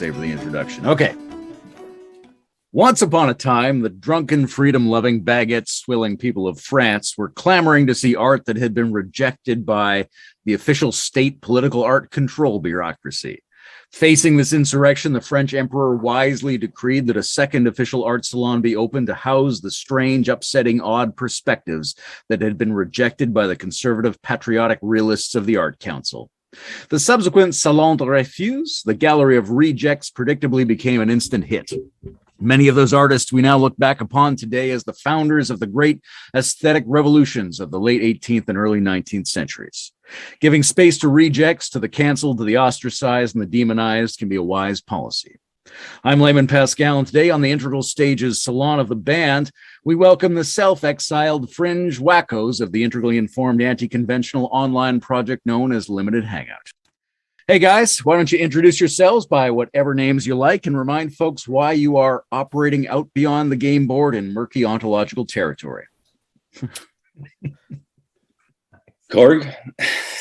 savor the introduction. Okay. Once upon a time, the drunken, freedom-loving, baguette-swilling people of France were clamoring to see art that had been rejected by the official state political art control bureaucracy. Facing this insurrection, the French emperor wisely decreed that a second official art salon be opened to house the strange, upsetting, odd perspectives that had been rejected by the conservative, patriotic realists of the Art Council. The subsequent Salon de Refusés, the gallery of rejects, predictably became an instant hit. Many of those artists we now look back upon today as the founders of the great aesthetic revolutions of the late 18th and early 19th centuries. Giving space to rejects, to the canceled, to the ostracized, and the demonized can be a wise policy. I'm Layman Pascal, and today on the Integral Stages Salon of the Band, we welcome the self-exiled fringe wackos of the integrally informed anti-conventional online project known as Limited Hangout. Hey guys, why don't you introduce yourselves by whatever names you like and remind folks why you are operating out beyond the game board in murky ontological territory. Korg?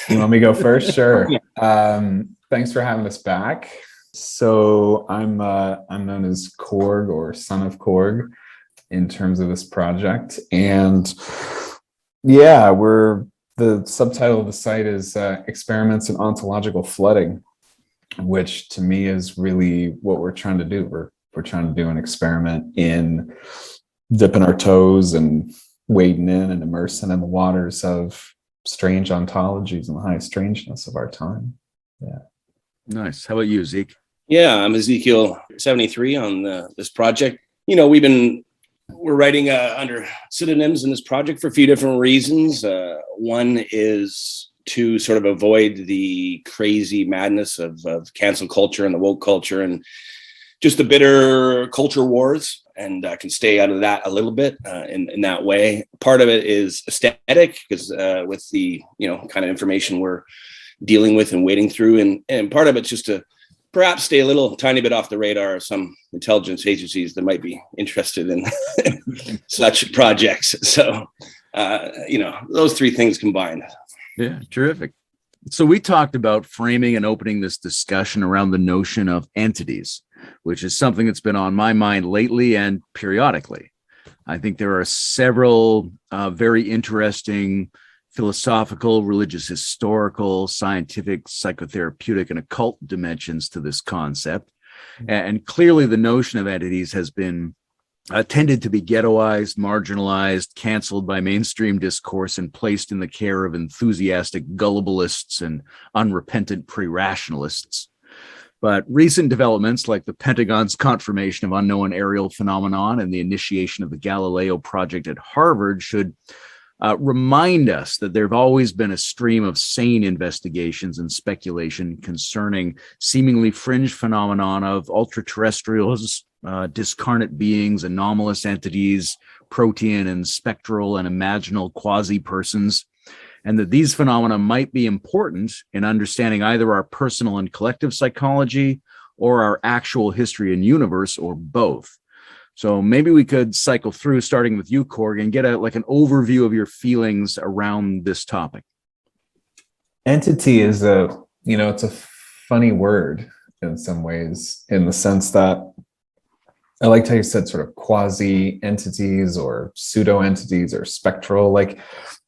You want me to go first? Sure. Thanks for having us back. So I'm known as Korg, or Son of Korg, in terms of this project. And yeah, the subtitle of the site is Experiments in Ontological Flooding, which to me is really what we're trying to do. We're trying to do an experiment in dipping our toes and wading in and immersing in the waters of strange ontologies and the high strangeness of our time. Yeah. Nice. How about you, Zeke? Yeah, I'm Ezekiel-73 on this project. You know, we're writing under pseudonyms in this project for a few different reasons. One is to sort of avoid the crazy madness of cancel culture and the woke culture and just the bitter culture wars, and I can stay out of that a little bit in that way. Part of it is aesthetic, because with the kind of information we're dealing with and wading through, and part of it's just to perhaps stay a little tiny bit off the radar of some intelligence agencies that might be interested in such projects. So, those three things combined. Yeah, terrific. So we talked about framing and opening this discussion around the notion of entities, which is something that's been on my mind lately and periodically. I think there are several very interesting philosophical, religious, historical, scientific, psychotherapeutic, and occult dimensions to this concept. And clearly the notion of entities has been tended to be ghettoized, marginalized, canceled by mainstream discourse, and placed in the care of enthusiastic gullibilists and unrepentant pre-rationalists. But recent developments like the Pentagon's confirmation of unknown aerial phenomenon and the initiation of the Galileo project at Harvard should remind us that there have always been a stream of sane investigations and speculation concerning seemingly fringe phenomenon of ultra-terrestrials, discarnate beings, anomalous entities, protean and spectral and imaginal quasi-persons, and that these phenomena might be important in understanding either our personal and collective psychology or our actual history and universe, or both. So maybe we could cycle through, starting with you, Korg, and get an overview of your feelings around this topic. Entity is it's a funny word in some ways, in the sense that I liked how you said sort of quasi entities or pseudo entities or spectral. Like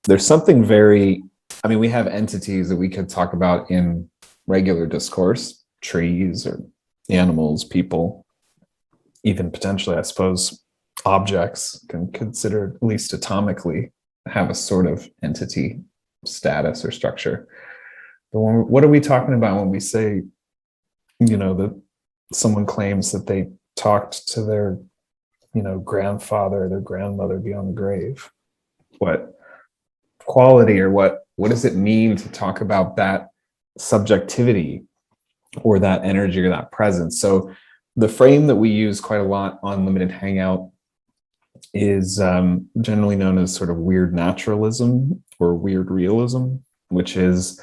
there's something we have entities that we could talk about in regular discourse, trees or animals, people. Even potentially, I suppose, objects can consider, at least atomically, have a sort of entity status or structure. But what are we talking about when we say, that someone claims that they talked to their, grandfather or their grandmother beyond the grave? What quality or what does it mean to talk about that subjectivity or that energy or that presence? So the frame that we use quite a lot on Limited Hangout is generally known as sort of weird naturalism or weird realism, which is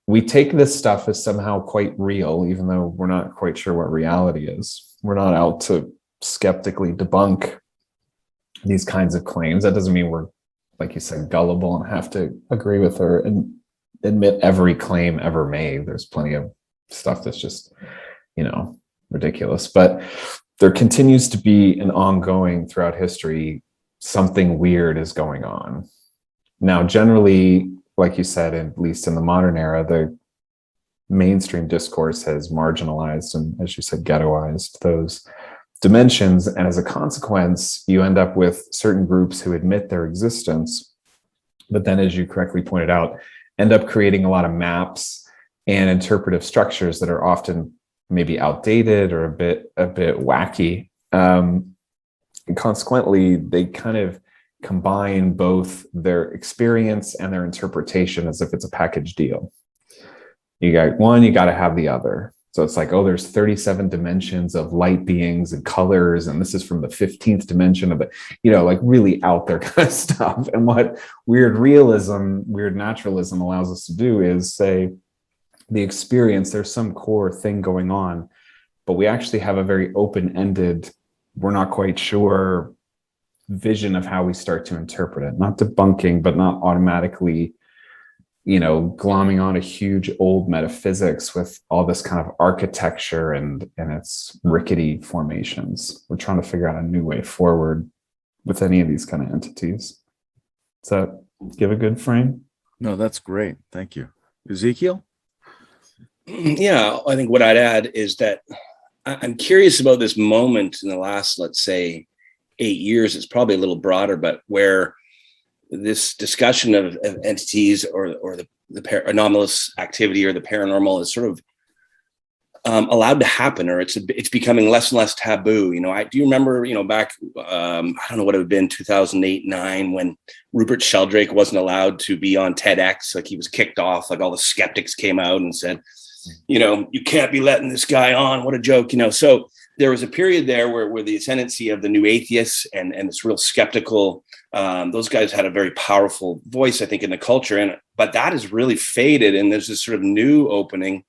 we take this stuff as somehow quite real, even though we're not quite sure what reality is. We're not out to skeptically debunk these kinds of claims. That doesn't mean we're, like you said, gullible and have to agree with her and admit every claim ever made. There's plenty of stuff that's just, ridiculous. But there continues to be an ongoing throughout history, something weird is going on. Now, generally, like you said, at least in the modern era, the mainstream discourse has marginalized and, as you said, ghettoized those dimensions. And as a consequence, you end up with certain groups who admit their existence, but then, as you correctly pointed out, end up creating a lot of maps and interpretive structures that are often maybe outdated or a bit wacky. And consequently, they kind of combine both their experience and their interpretation as if it's a package deal. You got one, you got to have the other. So it's like, oh, there's 37 dimensions of light beings and colors, and this is from the 15th dimension of it, like really out there kind of stuff. And what weird naturalism allows us to do is say the experience, there's some core thing going on, but we actually have a very open-ended, we're not quite sure vision of how we start to interpret it. Not debunking, but not automatically glomming on a huge old metaphysics with all this kind of architecture and its rickety formations. We're trying to figure out a new way forward with any of these kind of entities. So give a good frame? No, that's great. Thank you. Ezekiel? Yeah, I think what I'd add is that I'm curious about this moment in the last, let's say, 8 years. It's probably a little broader, but where this discussion of entities or the anomalous activity or the paranormal is sort of allowed to happen, or it's becoming less and less taboo. Do you remember, back, I don't know what it would have been, 2008-9, when Rupert Sheldrake wasn't allowed to be on TEDx, like he was kicked off, like all the skeptics came out and said, you can't be letting this guy on. What a joke, So there was a period there where the ascendancy of the new atheists and this real skeptical, those guys had a very powerful voice, I think, in the culture. But that has really faded. And there's this sort of new opening,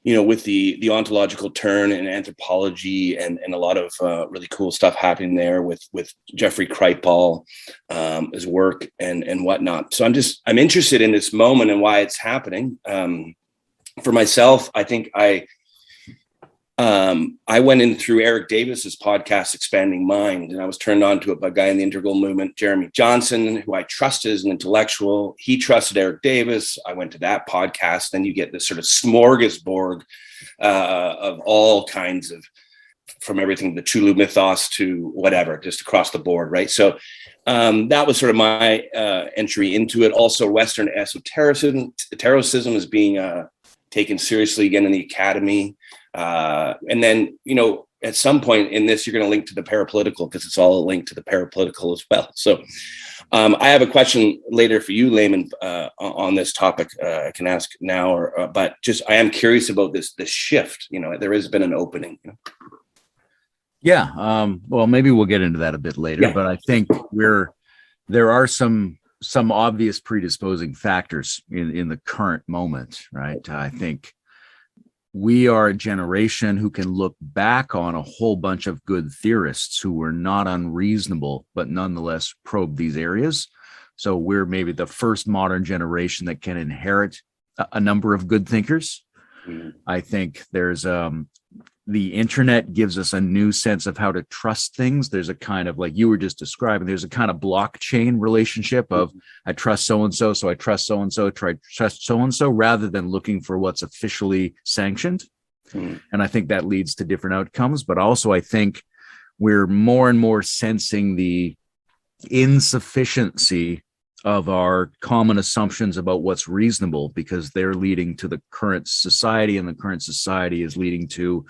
with the ontological turn in anthropology and a lot of really cool stuff happening there with Jeffrey Kripal, his work and whatnot. So I'm interested in this moment and why it's happening. For myself, I think I went in through Eric Davis's podcast, Expanding Mind, and I was turned on to it by a guy in the integral movement, Jeremy Johnson, who I trusted as an intellectual. He trusted Eric Davis. I went to that podcast. Then you get this sort of smorgasbord of all kinds of, from everything, the Chulu mythos to whatever, just across the board, right? So that was sort of my entry into it. Also, Western esotericism is being taken seriously again in the academy. And then, at some point in this, you're going to link to the parapolitical, because it's all a link to the parapolitical as well. So I have a question later for you, Layman, on this topic. I can ask now, but just I am curious about this shift. There has been an opening. Yeah. Well, maybe we'll get into that a bit later, but I think there are some obvious predisposing factors in the current moment, right? I think we are a generation who can look back on a whole bunch of good theorists who were not unreasonable, but nonetheless probe these areas. So we're maybe the first modern generation that can inherit a number of good thinkers. Mm-hmm. I think there's the internet gives us a new sense of how to trust things. There's a kind of, like you were just describing, there's a kind of blockchain relationship of I trust so-and-so, so I trust so-and-so, try trust so-and-so, rather than looking for what's officially sanctioned. Mm. And I think that leads to different outcomes. But also I think we're more and more sensing the insufficiency of our common assumptions about what's reasonable, because they're leading to the current society, and the current society is leading to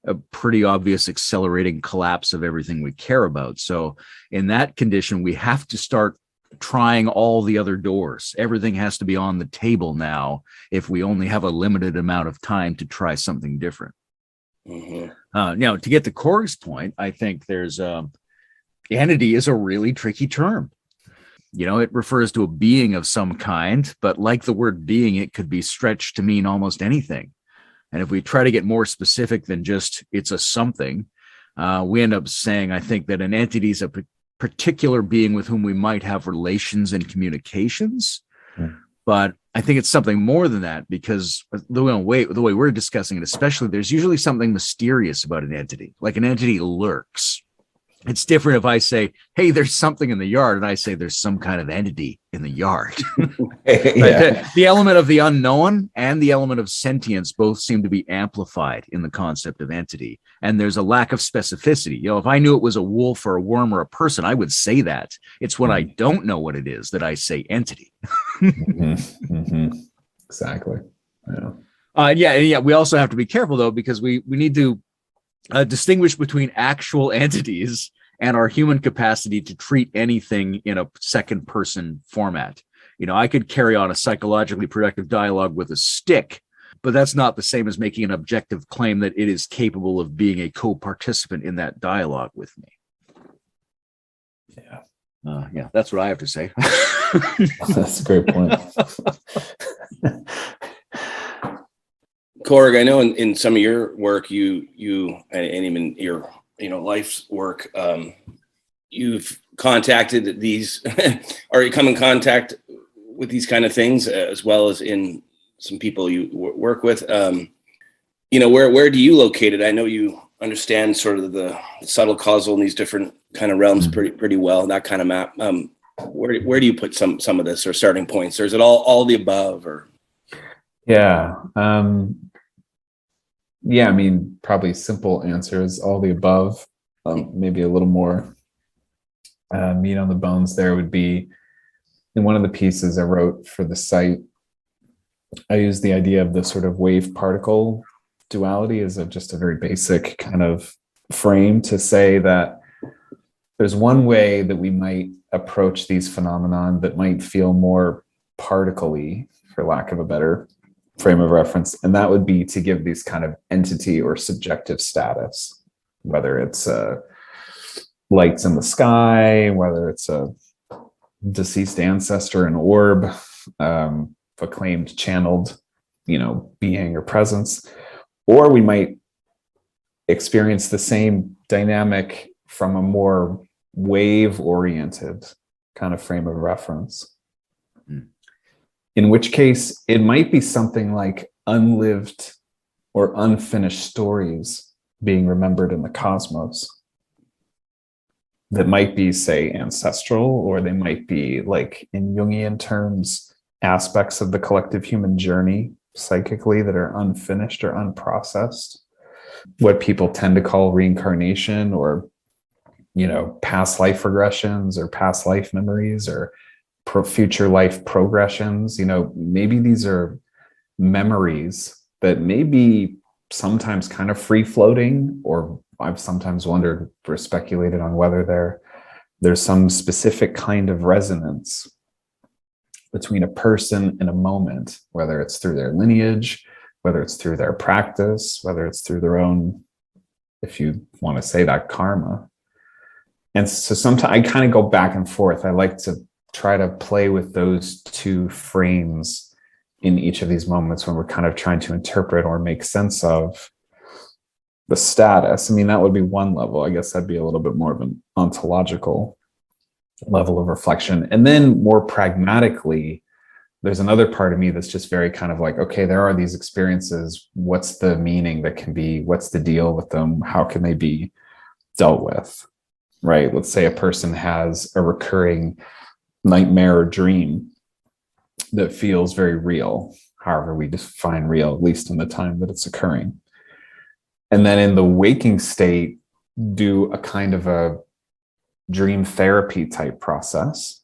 a pretty obvious accelerating collapse of everything we care about. So in that condition, we have to start trying all the other doors. Everything has to be on the table now if we only have a limited amount of time to try something different. Mm-hmm. Now, to get to Korg's point, I think there's entity is a really tricky term. It refers to a being of some kind, but like the word being, it could be stretched to mean almost anything. And if we try to get more specific than just it's a something, we end up saying, I think, that an entity is a particular being with whom we might have relations and communications. Mm. But I think it's something more than that, because the way we're discussing it, especially, there's usually something mysterious about an entity. Like an entity lurks. It's different if I say, hey, there's something in the yard, and I say there's some kind of entity in the yard. Yeah. The element of the unknown and the element of sentience both seem to be amplified in the concept of entity. And there's a lack of specificity. If I knew it was a wolf or a worm or a person, I would say that. It's when I don't know what it is that I say entity. Exactly. Yeah. We also have to be careful, though, because we need to distinguish between actual entities and our human capacity to treat anything in a second person format. I could carry on a psychologically productive dialogue with a stick, but that's not the same as making an objective claim that it is capable of being a co-participant in that dialogue with me. Yeah, that's what I have to say. That's a great point. Korg, I know in some of your work, you and even your life's work, you've contacted these, or you come in contact with these kind of things, as well as in some people you work with. Where do you locate it? I know you understand sort of the subtle causal in these different kind of realms pretty well. That kind of map. Where do you put some of this, or starting points, or is it all the above? Or I mean, probably simple answer is all the above. Maybe a little more meat on the bones there would be, in one of the pieces I wrote for the site, I used the idea of the sort of wave particle duality as just a very basic kind of frame to say that there's one way that we might approach these phenomenon that might feel more particle-y, for lack of a better frame of reference, and that would be to give these kind of entity or subjective status, whether it's lights in the sky, whether it's a deceased ancestor, an orb, acclaimed channeled being or presence, or we might experience the same dynamic from a more wave oriented kind of frame of reference. In which case, it might be something like unlived or unfinished stories being remembered in the cosmos that might be, say, ancestral, or they might be, like in Jungian terms, aspects of the collective human journey psychically that are unfinished or unprocessed. What people tend to call reincarnation, or past life regressions, or past life memories, or future life progressions. Maybe these are memories that may be sometimes kind of free floating, or I've sometimes wondered or speculated on whether there's some specific kind of resonance between a person and a moment, whether it's through their lineage, whether it's through their practice, whether it's through their own, if you want to say that, karma. And so sometimes I kind of go back and forth. I like to try to play with those two frames in each of these moments when we're kind of trying to interpret or make sense of the status. I mean, that would be one level. I guess that'd be a little bit more of an ontological level of reflection. And then more pragmatically, there's another part of me that's just very kind of like, okay, there are these experiences. What's the meaning that can be? What's the deal with them? How can they be dealt with? Right? Let's say a person has a recurring nightmare or dream that feels very real, however we define real, at least in the time that it's occurring. And then in the waking state, do a kind of a dream therapy type process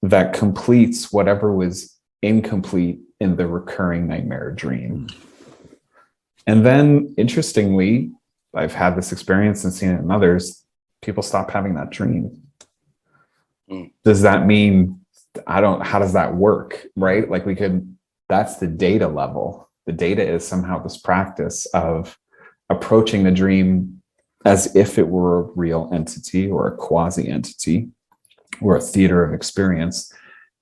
that completes whatever was incomplete in the recurring nightmare dream. And then, interestingly, I've had this experience and seen it in others, people stop having that dream. Does that mean, how does that work, right? Like that's the data level. The data is somehow this practice of approaching the dream as if it were a real entity or a quasi entity or a theater of experience,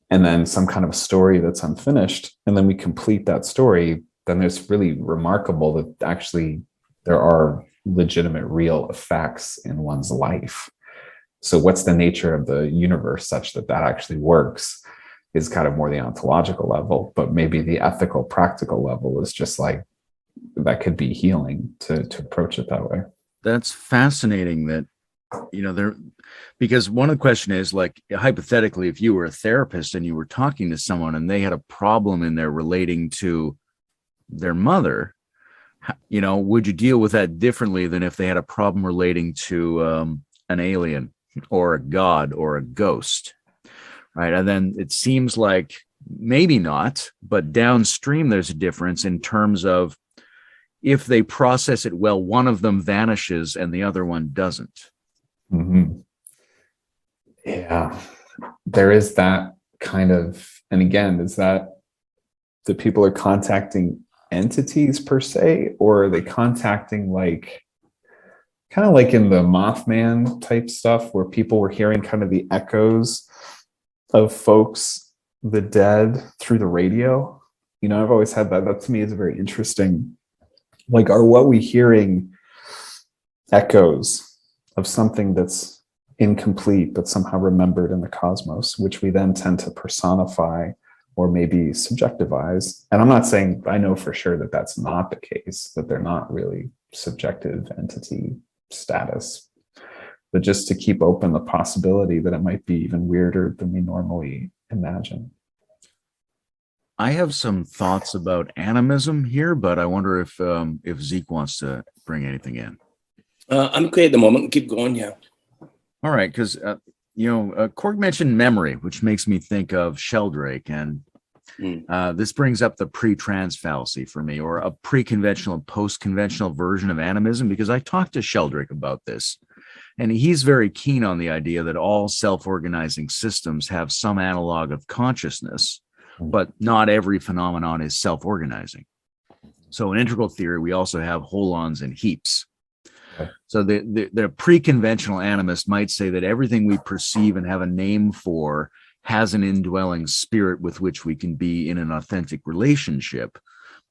and then some kind of a story that's unfinished. And then we complete that story. Then it's really remarkable that actually there are legitimate, real effects in one's life. So what's the nature of the universe such that actually works? is kind of more the ontological level, but maybe the ethical, practical level is just like, that could be healing to approach it that way. That's fascinating that, there, because one of the question is, like, hypothetically, if you were a therapist and you were talking to someone and they had a problem in there relating to their mother, would you deal with that differently than if they had a problem relating to an alien or a god or a ghost? Right. And then it seems like maybe not, but downstream, there's a difference in terms of if they process it well, one of them vanishes and the other one doesn't. Mm-hmm. Yeah, there is that kind of, and again, is that the people are contacting entities per se, or are they contacting like, kind of like in the Mothman type stuff where people were hearing kind of the echoes of folks, the dead, through the radio? I've always had that. That to me is a very interesting, like, are what we hearing echoes of something that's incomplete but somehow remembered in the cosmos, which we then tend to personify or maybe subjectivize? And I'm not saying, I know for sure that that's not the case, that they're not really subjective entity status, but just to keep open the possibility that it might be even weirder than we normally imagine. I have some thoughts about animism here, but I wonder if Zeke wants to bring anything in. I'm okay at the moment. Keep going. Yeah. All right, because Korg mentioned memory, which makes me think of Sheldrake, and this brings up the pre-trans fallacy for me, or a pre-conventional, post-conventional version of animism, because I talked to Sheldrake about this, and he's very keen on the idea that all self-organizing systems have some analog of consciousness, but not every phenomenon is self-organizing. So in integral theory, we also have holons and heaps. So the pre-conventional animist might say that everything we perceive and have a name for has an indwelling spirit with which we can be in an authentic relationship.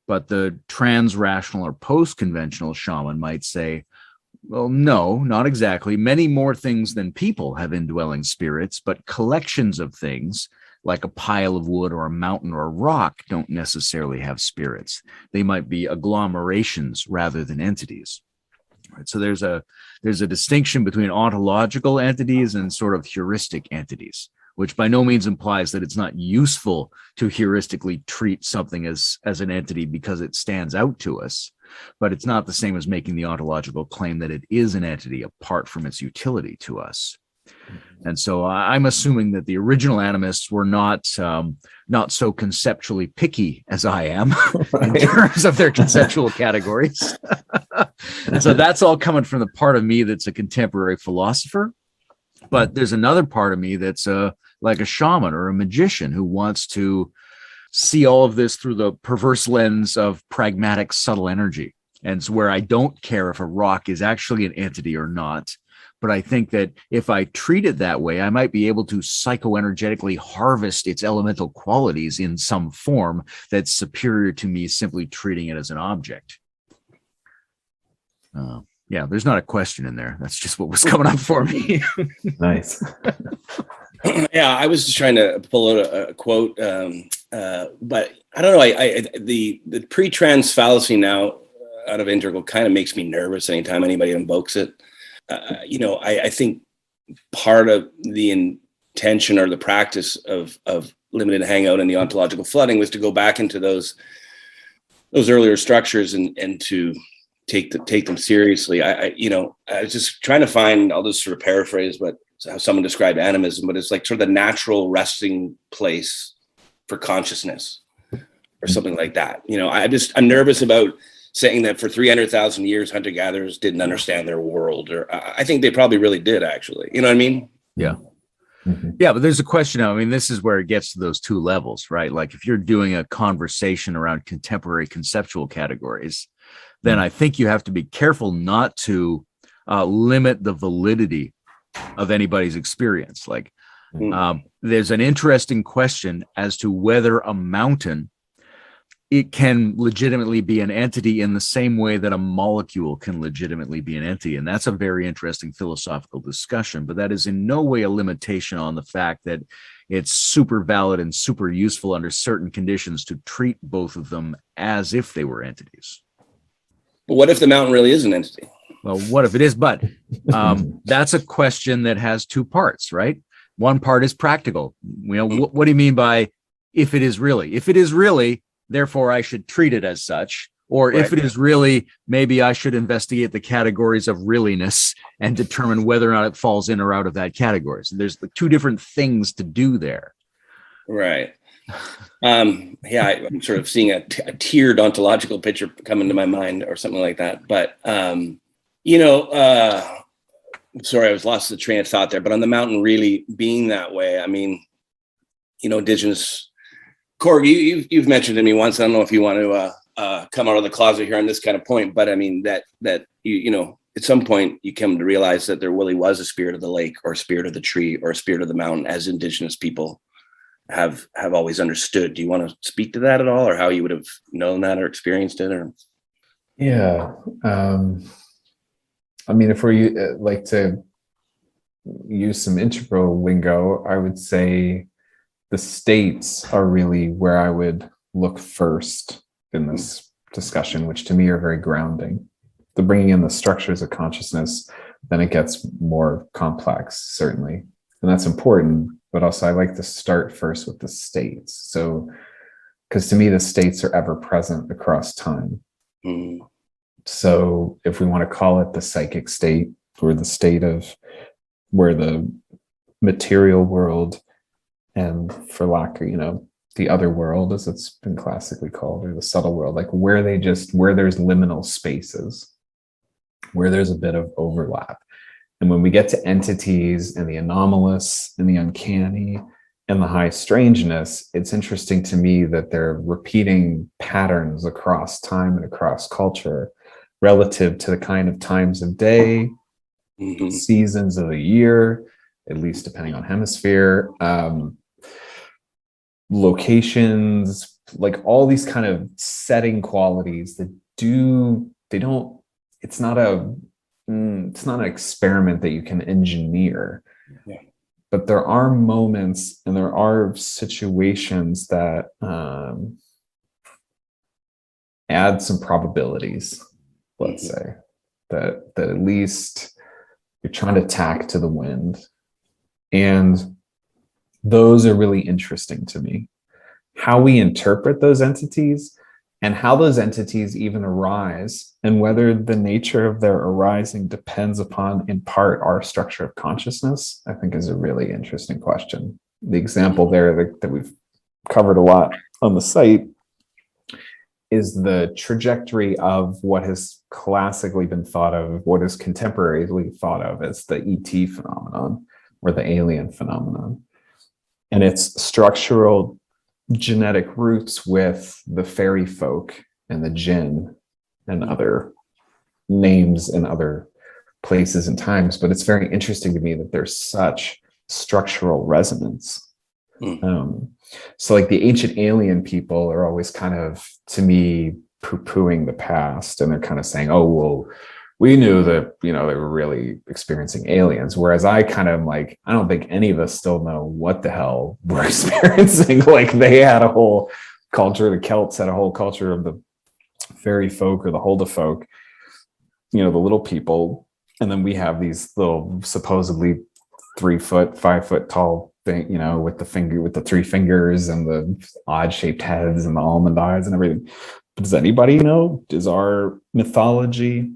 But the trans-rational or post-conventional shaman might say, well, no, not exactly. Many more things than people have indwelling spirits, but collections of things like a pile of wood or a mountain or a rock don't necessarily have spirits. They might be agglomerations rather than entities. Right. So there's a distinction between ontological entities and sort of heuristic entities, which by no means implies that it's not useful to heuristically treat something as an entity because it stands out to us. But it's not the same as making the ontological claim that it is an entity apart from its utility to us. And so I'm assuming that the original animists were not so conceptually picky as I am in terms of their conceptual categories. And so that's all coming from the part of me that's a contemporary philosopher. But there's another part of me that's like a shaman or a magician who wants to see all of this through the perverse lens of pragmatic, subtle energy. And it's where I don't care if a rock is actually an entity or not. But I think that if I treat it that way, I might be able to psychoenergetically harvest its elemental qualities in some form that's superior to me simply treating it as an object. Yeah, there's not a question in there. That's just what was coming up for me. Nice. Yeah, I was just trying to pull out a quote, but I don't know. The pre-trans fallacy now out of integral kind of makes me nervous anytime anybody invokes it. I think part of the intention or the practice of limited hangout and the ontological flooding was to go back into those earlier structures and to take them seriously. I was just trying to find, I'll just sort of paraphrase how someone described animism, but it's like sort of the natural resting place for consciousness or something like that. I'm nervous about saying that for 300,000 years, hunter-gatherers didn't understand their world, or I think they probably really did, actually. You know what I mean? Yeah. Mm-hmm. Yeah, but there's a question. I mean, this is where it gets to those two levels, right? Like if you're doing a conversation around contemporary conceptual categories, then I think you have to be careful not to limit the validity of anybody's experience. Like there's an interesting question as to whether a mountain it can legitimately be an entity in the same way that a molecule can legitimately be an entity. And that's a very interesting philosophical discussion, but that is in no way a limitation on the fact that it's super valid and super useful under certain conditions to treat both of them as if they were entities. But what if the mountain really is an entity? Well, what if it is? But that's a question that has two parts, right? One part is practical. What do you mean by if it is really? If it is really, therefore I should treat it as such. Or if it is really, maybe I should investigate the categories of realiness and determine whether or not it falls in or out of that category. So there's two different things to do there. Right. Yeah, I'm sort of seeing a tiered ontological picture come into my mind or something like that. But, sorry, I was lost the train of thought there. But on the mountain really being that way, I mean, indigenous, Korg, you've mentioned to me once, I don't know if you want to come out of the closet here on this kind of point, but I mean that at some point you come to realize that there really was a spirit of the lake or a spirit of the tree or a spirit of the mountain, as indigenous people have always understood. Do you want to speak to that at all, or how you would have known that or experienced it? Or Yeah, I mean, if we like to use some integral lingo, I would say the states are really where I would look first in this discussion, which to me are very grounding. The bringing in the structures of consciousness, then it gets more complex, certainly. And that's important, but also I like to start first with the states. So, because to me, the states are ever present across time. Mm. So if we want to call it the psychic state, or the state of where the material world and, for lack of, the other world, as it's been classically called, or the subtle world, like where there's liminal spaces, where there's a bit of overlap. And when we get to entities and the anomalous and the uncanny and the high strangeness, it's interesting to me that they're repeating patterns across time and across culture relative to the kind of times of day, seasons of the year, at least depending on hemisphere, locations, like all these kind of setting qualities that it's not an experiment that you can engineer. Yeah. But there are moments and there are situations that add some probabilities, let's say, that at least you're trying to tack to the wind. And those are really interesting to me. How we interpret those entities and how those entities even arise, and whether the nature of their arising depends upon, in part, our structure of consciousness, I think is a really interesting question. The example there that we've covered a lot on the site is the trajectory of what has classically been thought of, what is contemporarily thought of as the ET phenomenon or the alien phenomenon. And its structural genetic roots with the fairy folk and the jinn and other names in other places and times. But it's very interesting to me that there's such structural resonance. So like the ancient alien people are always kind of, to me, poo-pooing the past, and they're kind of saying, oh, well, we knew that, they were really experiencing aliens. Whereas I kind of like, I don't think any of us still know what the hell we're experiencing. Like they had a whole culture, the Celts had a whole culture of the fairy folk or the Hulda folk, the little people. And then we have these little supposedly 3 foot, 5 foot tall thing, with the 3 fingers and the odd shaped heads and the almond eyes and everything. But does anybody know? Does our mythology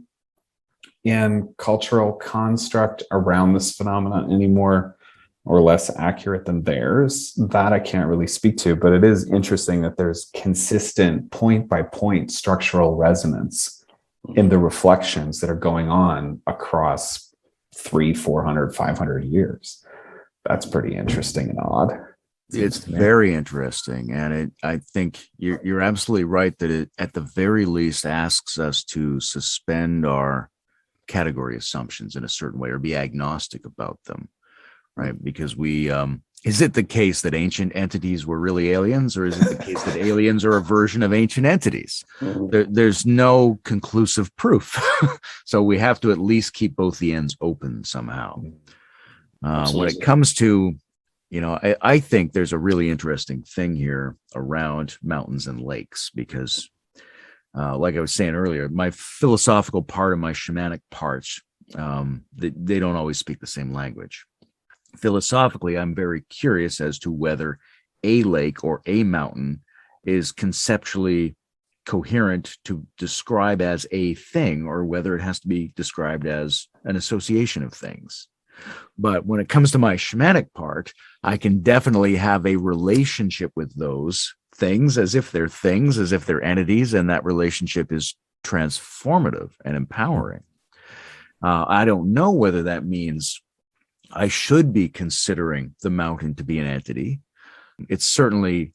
and cultural construct around this phenomenon any more or less accurate than theirs? That I can't really speak to, but it is interesting that there's consistent point by point structural resonance in the reflections that are going on across 300, 400, 500 years. That's pretty interesting and odd. It's very interesting. And I think you're absolutely right that it, at the very least, asks us to suspend our category assumptions in a certain way or be agnostic about them, right? Because we Is it the case that ancient entities were really aliens, or is it the case that aliens are a version of ancient entities? There's no conclusive proof. So we have to at least keep both the ends open somehow. When it comes to, I think there's a really interesting thing here around mountains and lakes, because like I was saying earlier, my philosophical part and my shamanic parts, they don't always speak the same language. Philosophically, I'm very curious as to whether a lake or a mountain is conceptually coherent to describe as a thing, or whether it has to be described as an association of things. But when it comes to my shamanic part, I can definitely have a relationship with those things as if they're things, as if they're entities, and that relationship is transformative and empowering. I don't know whether that means I should be considering the mountain to be an entity. It's certainly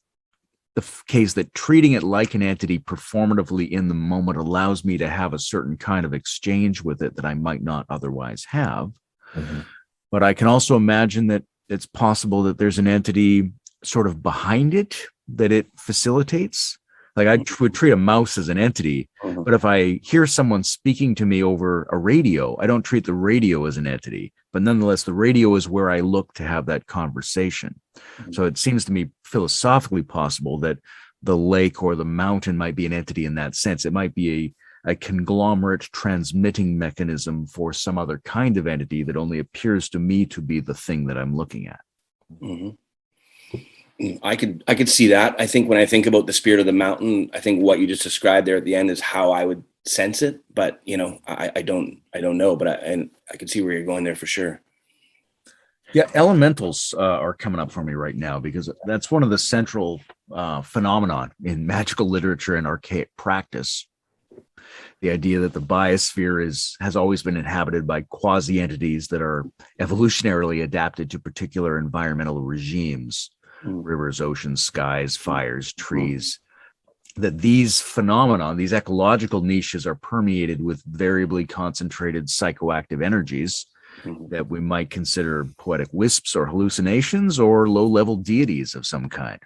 the case that treating it like an entity performatively in the moment allows me to have a certain kind of exchange with it that I might not otherwise have. Mm-hmm. But I can also imagine that it's possible that there's an entity sort of behind it that it facilitates. Like I would treat a mouse as an entity, but if I hear someone speaking to me over a radio, I don't treat the radio as an entity, but nonetheless, the radio is where I look to have that conversation. So it seems to me philosophically possible that the lake or the mountain might be an entity in that sense. It might be a conglomerate transmitting mechanism for some other kind of entity that only appears to me to be the thing that I'm looking at. Mm-hmm. I could see that. I think when I think about the spirit of the mountain, I think what you just described there at the end is how I would sense it. But I don't know. But I can see where you're going there for sure. Yeah, elementals are coming up for me right now, because that's one of the central phenomenon in magical literature and archaic practice. The idea that the biosphere has always been inhabited by quasi-entities that are evolutionarily adapted to particular environmental regimes. Rivers, oceans, skies, fires, trees, that these phenomena, these ecological niches, are permeated with variably concentrated psychoactive energies that we might consider poetic wisps or hallucinations or low-level deities of some kind.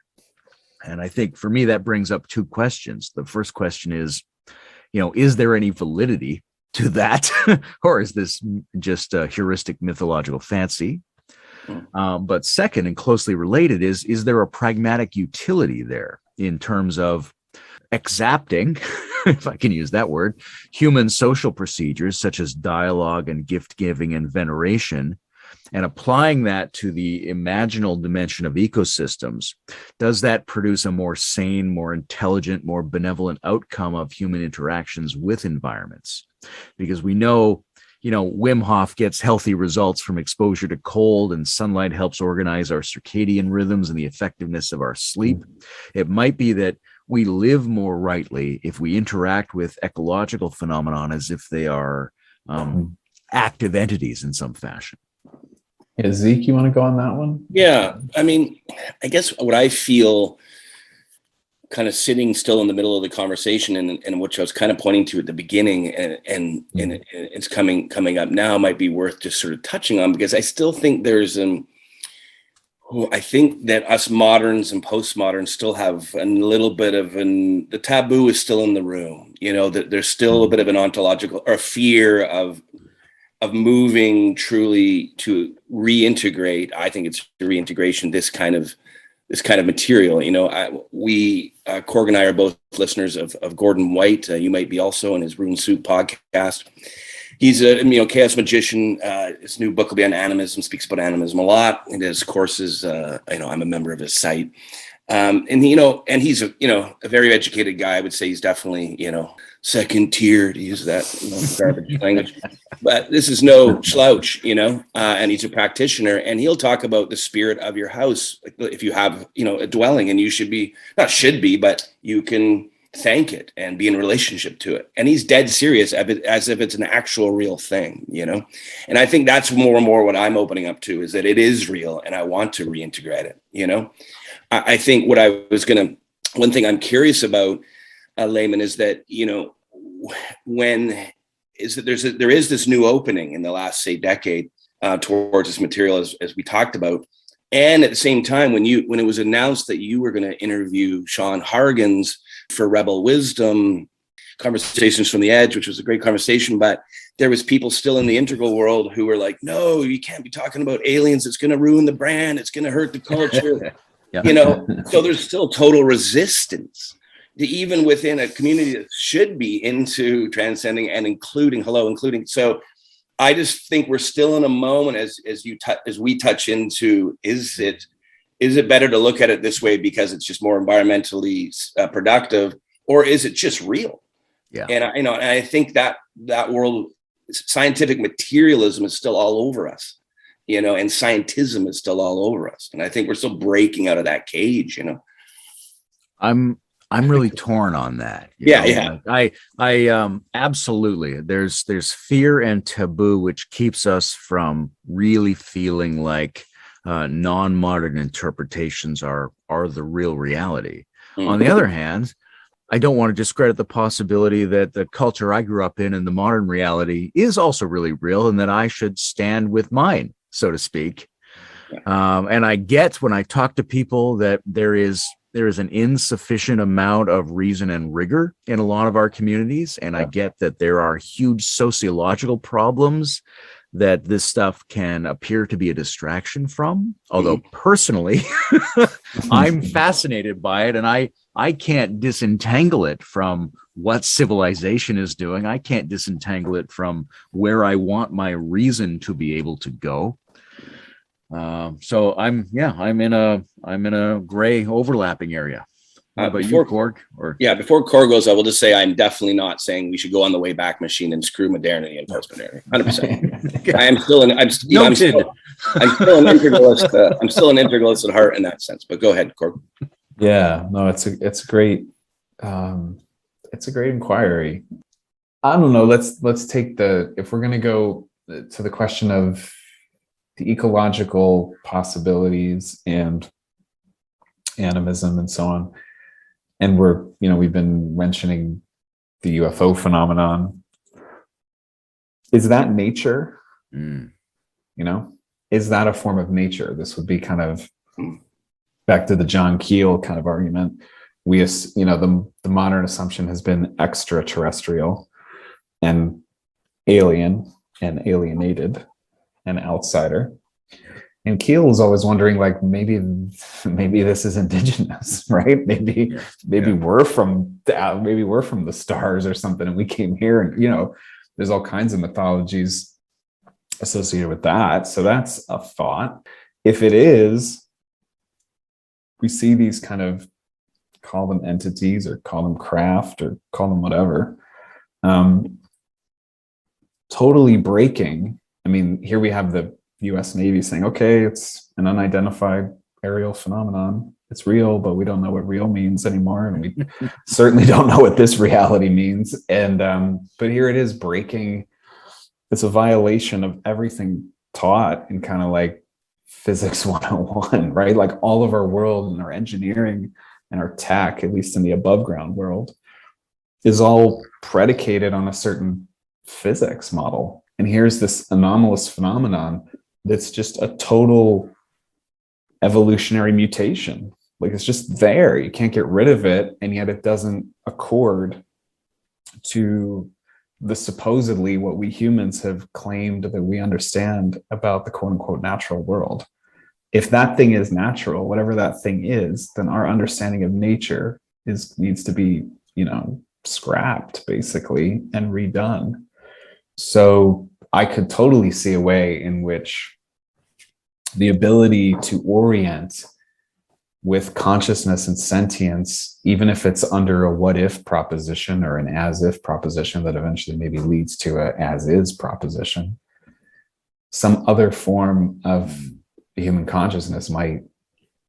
And I think for me, that brings up two questions. The first question is there any validity to that? Or is this just a heuristic mythological fancy? But second, and closely related, is there a pragmatic utility there in terms of exapting, if I can use that word, human social procedures such as dialogue and gift giving and veneration, and applying that to the imaginal dimension of ecosystems? Does that produce a more sane, more intelligent, more benevolent outcome of human interactions with environments? Because we know, Wim Hof gets healthy results from exposure to cold, and sunlight helps organize our circadian rhythms and the effectiveness of our sleep. It might be that we live more rightly if we interact with ecological phenomenon as if they are active entities in some fashion. Yeah, Zeke, you want to go on that one? Yeah, I mean, I guess what I feel kind of sitting still in the middle of the conversation, and which I was kind of pointing to at the beginning, and it's coming up now, might be worth just sort of touching on, because I still think there's I think that us moderns and postmoderns still have a little bit of the taboo is still in the room. That there's still a bit of an ontological or fear of moving truly to reintegrate. I think it's reintegration, this kind of material. Korg and I are both listeners of Gordon White. You might be also on his Rune Soup podcast. He's a chaos magician. His new book will be on animism, speaks about animism a lot. And his courses, I'm a member of his site. And he's a very educated guy. I would say he's definitely, second tier, to use that garbage language. But this is no slouch, and he's a practitioner, and he'll talk about the spirit of your house. If you have, a dwelling, and you but you can thank it and be in relationship to it. And he's dead serious as if it's an actual real thing, And I think that's more and more what I'm opening up to, is that it is real, and I want to reintegrate it, I think one thing I'm curious about, Layman, is that, there is this new opening in the last, say, decade towards this material, as we talked about. And at the same time, when it was announced that you were going to interview Sean Hargens for Rebel Wisdom, Conversations from the Edge, which was a great conversation, but there was people still in the integral world who were like, no, you can't be talking about aliens. It's going to ruin the brand. It's going to hurt the culture. So there's still total resistance even within a community that should be into transcending and including. So I just think we're still in a moment as we touch into, is it better to look at it this way because it's just more environmentally productive, or is it just real? Yeah. And I think that world, scientific materialism is still all over us, and scientism is still all over us. And I think we're still breaking out of that cage, I'm really torn on that. Yeah. I absolutely. There's fear and taboo, which keeps us from really feeling like non-modern interpretations are the real reality. Mm-hmm. On the other hand, I don't want to discredit the possibility that the culture I grew up in and the modern reality is also really real, and that I should stand with mine, so to speak. And I get when I talk to people that there is an insufficient amount of reason and rigor in a lot of our communities. And I get that there are huge sociological problems that this stuff can appear to be a distraction from. Although personally, I'm fascinated by it, and I can't disentangle it from what civilization is doing. I can't disentangle it from where I want my reason to be able to go. So I'm in a gray overlapping area. How about you, Korg? Before Korg goes, I will just say I'm definitely not saying we should go on the way back machine and screw modernity and postmodernity. 100%. I'm still an integralist. I'm still an integralist at heart in that sense. But go ahead, Korg. Yeah, no, it's a great inquiry. I don't know. Let's take if we're going to go to the question of the ecological possibilities and animism and so on. And we've been mentioning the UFO phenomenon. Is that nature? Is that a form of nature? This would be kind of back to the John Keel kind of argument. The modern assumption has been extraterrestrial and alien and alienated and outsider. And Keel is always wondering, like, maybe this is indigenous, right? Maybe we're from the stars or something, and we came here, and there's all kinds of mythologies associated with that. So that's a thought. If it is, we see these kind of, call them entities or call them craft or call them whatever, totally breaking. I mean, here we have the US Navy saying, okay, it's an unidentified aerial phenomenon. It's real, but we don't know what real means anymore. And we certainly don't know what this reality means. And, but here it is breaking. It's a violation of everything taught in kind of like physics 101, right? Like all of our world and our engineering and our tech, at least in the above ground world, is all predicated on a certain physics model. And here's this anomalous phenomenon that's just a total evolutionary mutation. Like it's just there. You can't get rid of it. And yet it doesn't accord to the supposedly what we humans have claimed that we understand about the quote unquote natural world. If that thing is natural, whatever that thing is, then our understanding of nature needs to be, scrapped basically and redone. So I could totally see a way in which the ability to orient with consciousness and sentience, even if it's under a what if proposition or an as if proposition that eventually maybe leads to a as is proposition, some other form of human consciousness might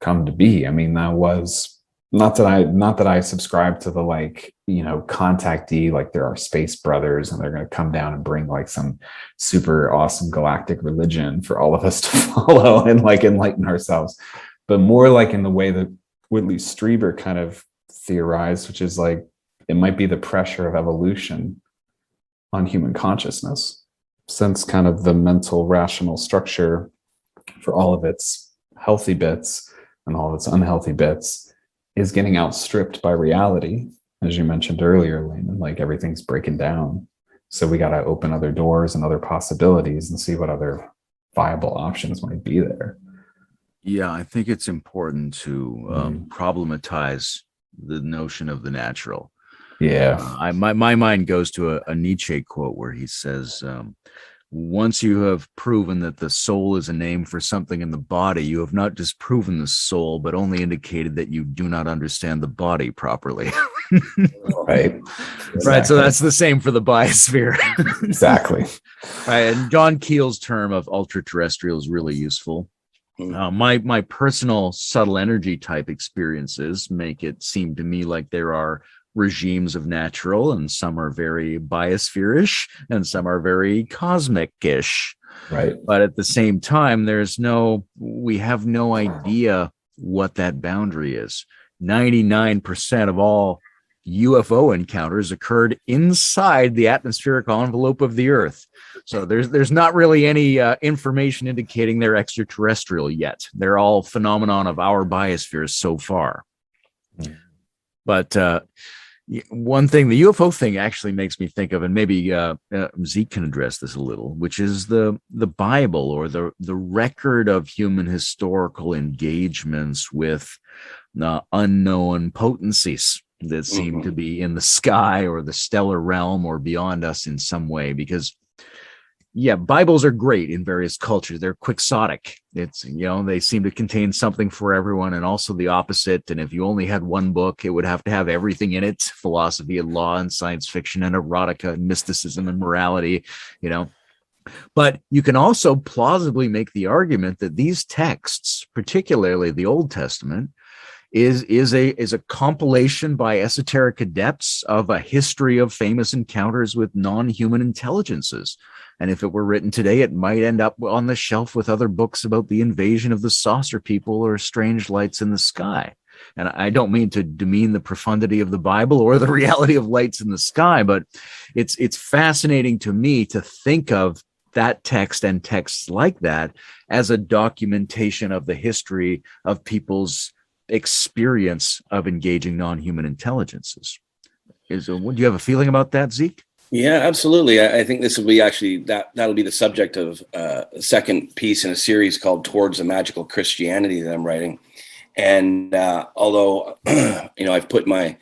come to be. I mean, that was not that I subscribe to the contactee, like there are space brothers and they're going to come down and bring like some super awesome galactic religion for all of us to follow and like enlighten ourselves, but more like in the way that Whitley Strieber kind of theorized, which is like it might be the pressure of evolution on human consciousness, since kind of the mental rational structure for all of its healthy bits and all of its unhealthy bits is getting outstripped by reality, as you mentioned earlier, Layman. Like everything's breaking down. So we got to open other doors and other possibilities and see what other viable options might be there. Yeah, I think it's important to problematize the notion of the natural. Yeah. My mind goes to a Nietzsche quote where he says, once you have proven that the soul is a name for something in the body, you have not disproven the soul, but only indicated that you do not understand the body properly. Right. Right. So that's the same for the biosphere. Exactly. Right. And John Keel's term of ultra-terrestrial is really useful. My personal subtle energy type experiences make it seem to me like there are regimes of natural, and some are very biosphere-ish and some are very cosmic-ish. Right. But at the same time, we have no idea what that boundary is. 99% of all UFO encounters occurred inside the atmospheric envelope of the Earth. So there's not really any information indicating they're extraterrestrial yet. They're all phenomenon of our biosphere so far. But one thing, the UFO thing actually makes me think of, and maybe Zeke can address this a little, which is the Bible, or the record of human historical engagements with unknown potencies that seem to be in the sky or the stellar realm or beyond us in some way. Because Bibles are great in various cultures. They're quixotic. It's, they seem to contain something for everyone, and also the opposite. And if you only had one book, it would have to have everything in it: philosophy and law and science fiction and erotica and mysticism and morality, But you can also plausibly make the argument that these texts, particularly the Old Testament, is a compilation by esoteric adepts of a history of famous encounters with non-human intelligences. And if it were written today, it might end up on the shelf with other books about the invasion of the saucer people or strange lights in the sky. And I don't mean to demean the profundity of the Bible or the reality of lights in the sky, but it's fascinating to me to think of that text and texts like that as a documentation of the history of people's experience of engaging non-human intelligences. Do you have a feeling about that, Zeke? Yeah, absolutely. I think this will be actually that'll be the subject of a second piece in a series called Towards a Magical Christianity that I'm writing. And although I've put my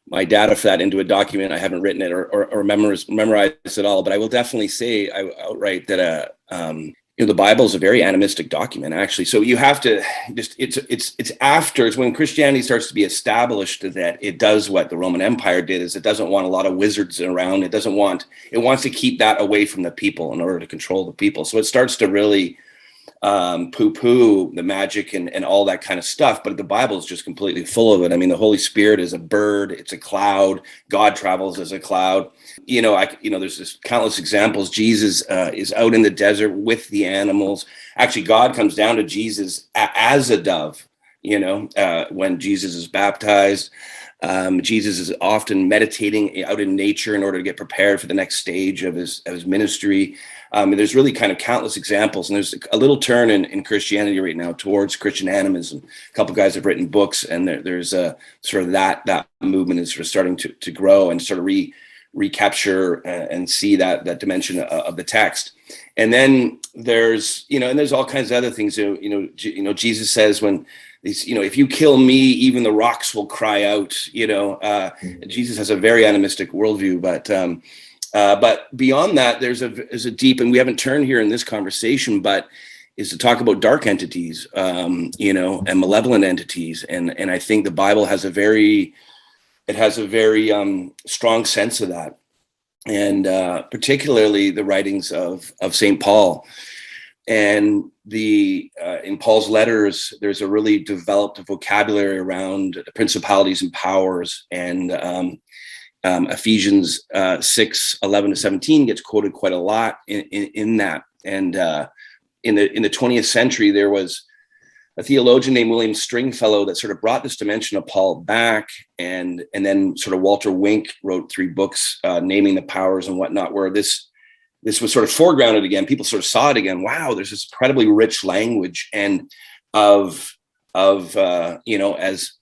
data for that into a document, I haven't written it or memorized it all. But I will definitely say outright that the Bible is a very animistic document, actually. So you have to just it's when Christianity starts to be established that it does what the Roman Empire did, is it doesn't want a lot of wizards around. It wants to keep that away from the people in order to control the people. So it starts to really poo-poo the magic and all that kind of stuff. But the Bible is just completely full of it. I mean, the Holy Spirit is a bird, it's a cloud, God travels as a cloud. There's just countless examples. Jesus is out in the desert with the animals. Actually, God comes down to Jesus as a dove, when Jesus is baptized. Jesus is often meditating out in nature in order to get prepared for the next stage of his ministry. There's really kind of countless examples, and there's a little turn in Christianity right now towards Christian animism. A couple guys have written books, and there's a sort of that movement is sort of starting to grow and sort of recapture and see that dimension of the text. And then there's all kinds of other things. Jesus says when if you kill me, even the rocks will cry out. Jesus has a very animistic worldview, but beyond that, there's a deep, and we haven't turned here in this conversation, but is to talk about dark entities, and malevolent entities, and I think the Bible has a very strong sense of that, and particularly the writings of St. Paul. And in Paul's letters, there's a really developed vocabulary around principalities and powers, and Ephesians 6:11-17 gets quoted quite a lot in that. And in the 20th century, there was a theologian named William Stringfellow that sort of brought this dimension of Paul back, and then sort of Walter Wink wrote 3 books naming the powers and whatnot, where this was sort of foregrounded again. People sort of saw it again. Wow, there's this incredibly rich language. And as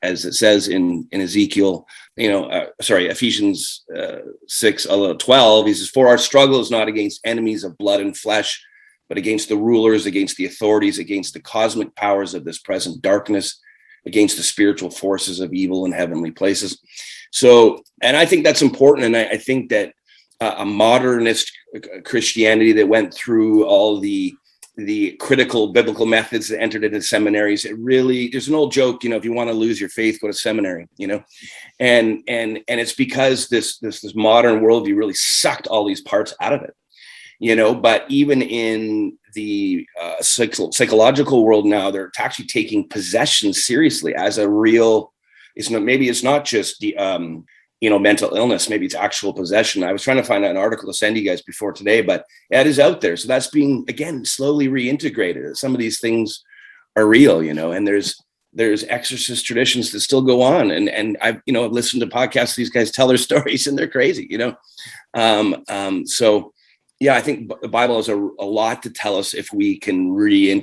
it says in Ezekiel, Ephesians 6:12, he says, "For our struggle is not against enemies of blood and flesh, but against the rulers, against the authorities, against the cosmic powers of this present darkness, against the spiritual forces of evil in heavenly places." So, and I think that's important. And I think that a modernist Christianity that went through all the critical biblical methods that entered into seminaries, there's an old joke, if you want to lose your faith, go to seminary, and it's because this modern worldview really sucked all these parts out of it. But even in the psychological world now, they're actually taking possession seriously as a real. It's not just the mental illness. Maybe it's actual possession. I was trying to find an article to send you guys before today, but it is out there. So that's being, again, slowly reintegrated. Some of these things are real, and there's exorcist traditions that still go on, and I've listened to podcasts. These guys tell their stories, and they're crazy, So. Yeah, I think the Bible has a lot to tell us if we can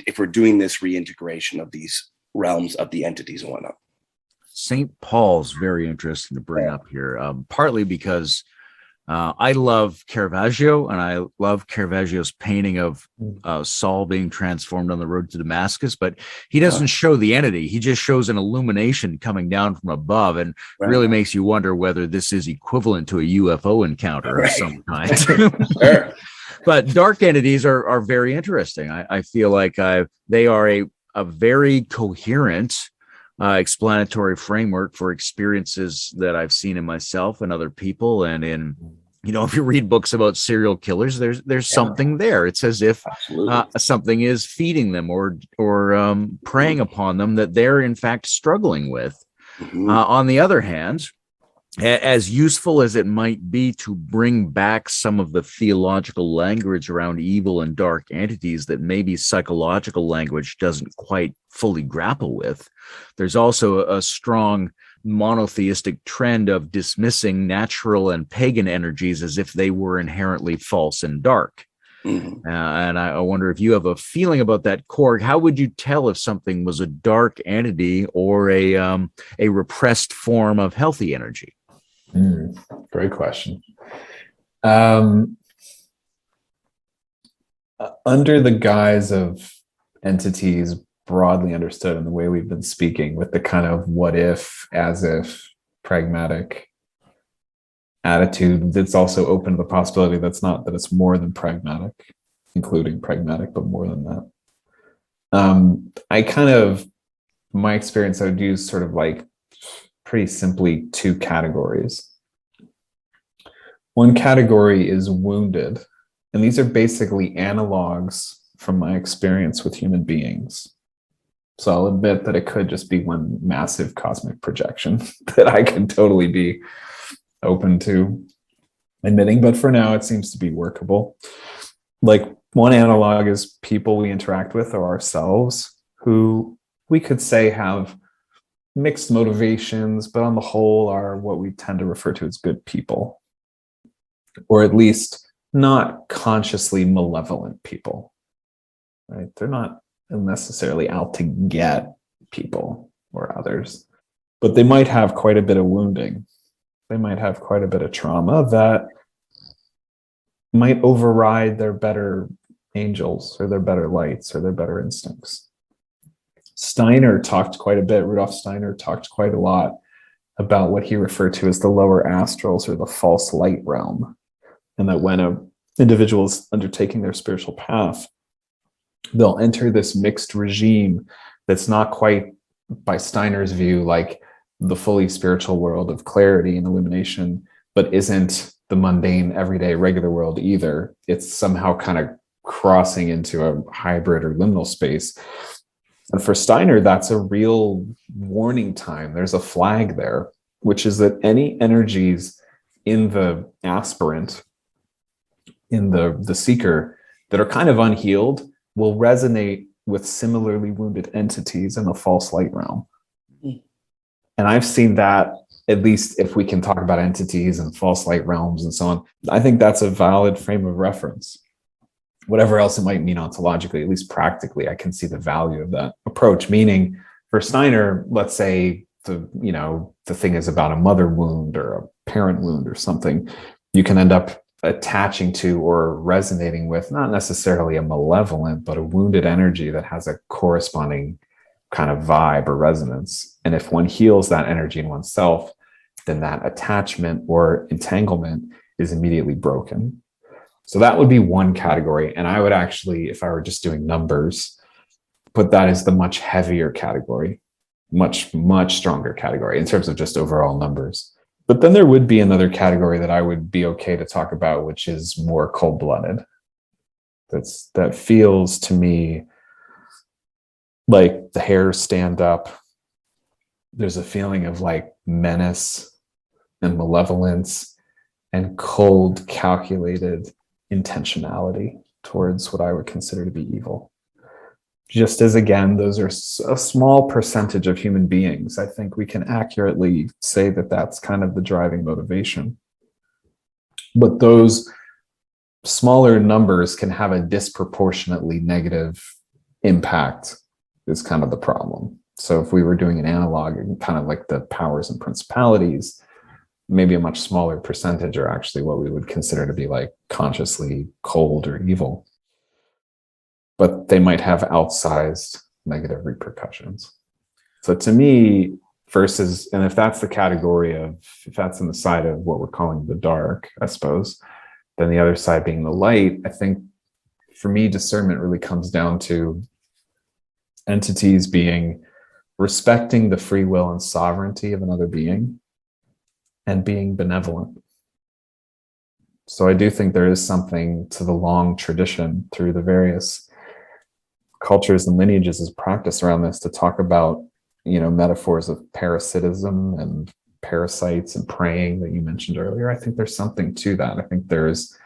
if we're doing this reintegration of these realms of the entities and whatnot. St. Paul's very interesting to bring up here, partly because I love Caravaggio, and I love Caravaggio's painting of Saul being transformed on the road to Damascus, but he doesn't show the entity. He just shows an illumination coming down from above, and really makes you wonder whether this is equivalent to a UFO encounter of some kind. Sure. But dark entities are very interesting. I feel like they are a very coherent explanatory framework for experiences that I've seen in myself and other people. And if you read books about serial killers, there's something there. It's as if something is feeding them or preying upon them that they're in fact struggling with. Mm-hmm. On the other hand, as useful as it might be to bring back some of the theological language around evil and dark entities that maybe psychological language doesn't quite fully grapple with, there's also a strong monotheistic trend of dismissing natural and pagan energies as if they were inherently false and dark. Mm-hmm. And I wonder if you have a feeling about that, Korg. How would you tell if something was a dark entity or a repressed form of healthy energy? Great question. Under the guise of entities broadly understood in the way we've been speaking, with the kind of what if, as if, pragmatic attitude that's also open to the possibility that it's more than pragmatic, including pragmatic, but more than that. My experience, I would use sort of like pretty simply two categories. One category is wounded, and these are basically analogs from my experience with human beings. So I'll admit that it could just be one massive cosmic projection that I could totally be open to admitting, but for now it seems to be workable. Like, one analog is people we interact with or ourselves who we could say have mixed motivations, but on the whole are what we tend to refer to as good people, or at least not consciously malevolent people, right? They're not necessarily out to get people or others, but they might have quite a bit of wounding. They might have quite a bit of trauma that might override their better angels or their better lights or their better instincts. Rudolf Steiner talked quite a lot about what he referred to as the lower astrals or the false light realm. And that when an individual is undertaking their spiritual path, they'll enter this mixed regime that's not quite, by Steiner's view, like the fully spiritual world of clarity and illumination, but isn't the mundane, everyday, regular world either. It's somehow kind of crossing into a hybrid or liminal space. And for Steiner, that's a real warning time. There's a flag there, which is that any energies in the aspirant, in the seeker, that are kind of unhealed will resonate with similarly wounded entities in the false light realm. And I've seen that, at least if we can talk about entities and false light realms and so on, I think that's a valid frame of reference. Whatever else it might mean ontologically, at least practically, I can see the value of that approach. approach. Meaning, for Steiner, let's say the thing is about a mother wound or a parent wound or something, you can end up attaching to or resonating with not necessarily a malevolent, but a wounded energy that has a corresponding kind of vibe or resonance. And if one heals that energy in oneself, then that attachment or entanglement is immediately broken. So that would be one category. And I would actually, if I were just doing numbers, put that as the much heavier category, much, much stronger category in terms of just overall numbers. But then there would be another category that I would be okay to talk about, which is more cold-blooded. That feels to me like the hairs stand up. There's a feeling of like menace and malevolence and cold, calculated intentionality towards what I would consider to be evil. Just as, again, those are a small percentage of human beings. I think we can accurately say that that's kind of the driving motivation. But those smaller numbers can have a disproportionately negative impact is kind of the problem. So if we were doing an analog, kind of like the powers and principalities, maybe a much smaller percentage are actually what we would consider to be like consciously cold or evil. But they might have outsized negative repercussions. So to me, versus, and if that's the category of, if that's on the side of what we're calling the dark, I suppose, then the other side being the light, I think for me, discernment really comes down to entities being respecting the free will and sovereignty of another being and being benevolent. So I do think there is something to the long tradition through the various cultures and lineages is practice around this to talk about, metaphors of parasitism and parasites and preying that you mentioned earlier. I think there's something to that. I think there's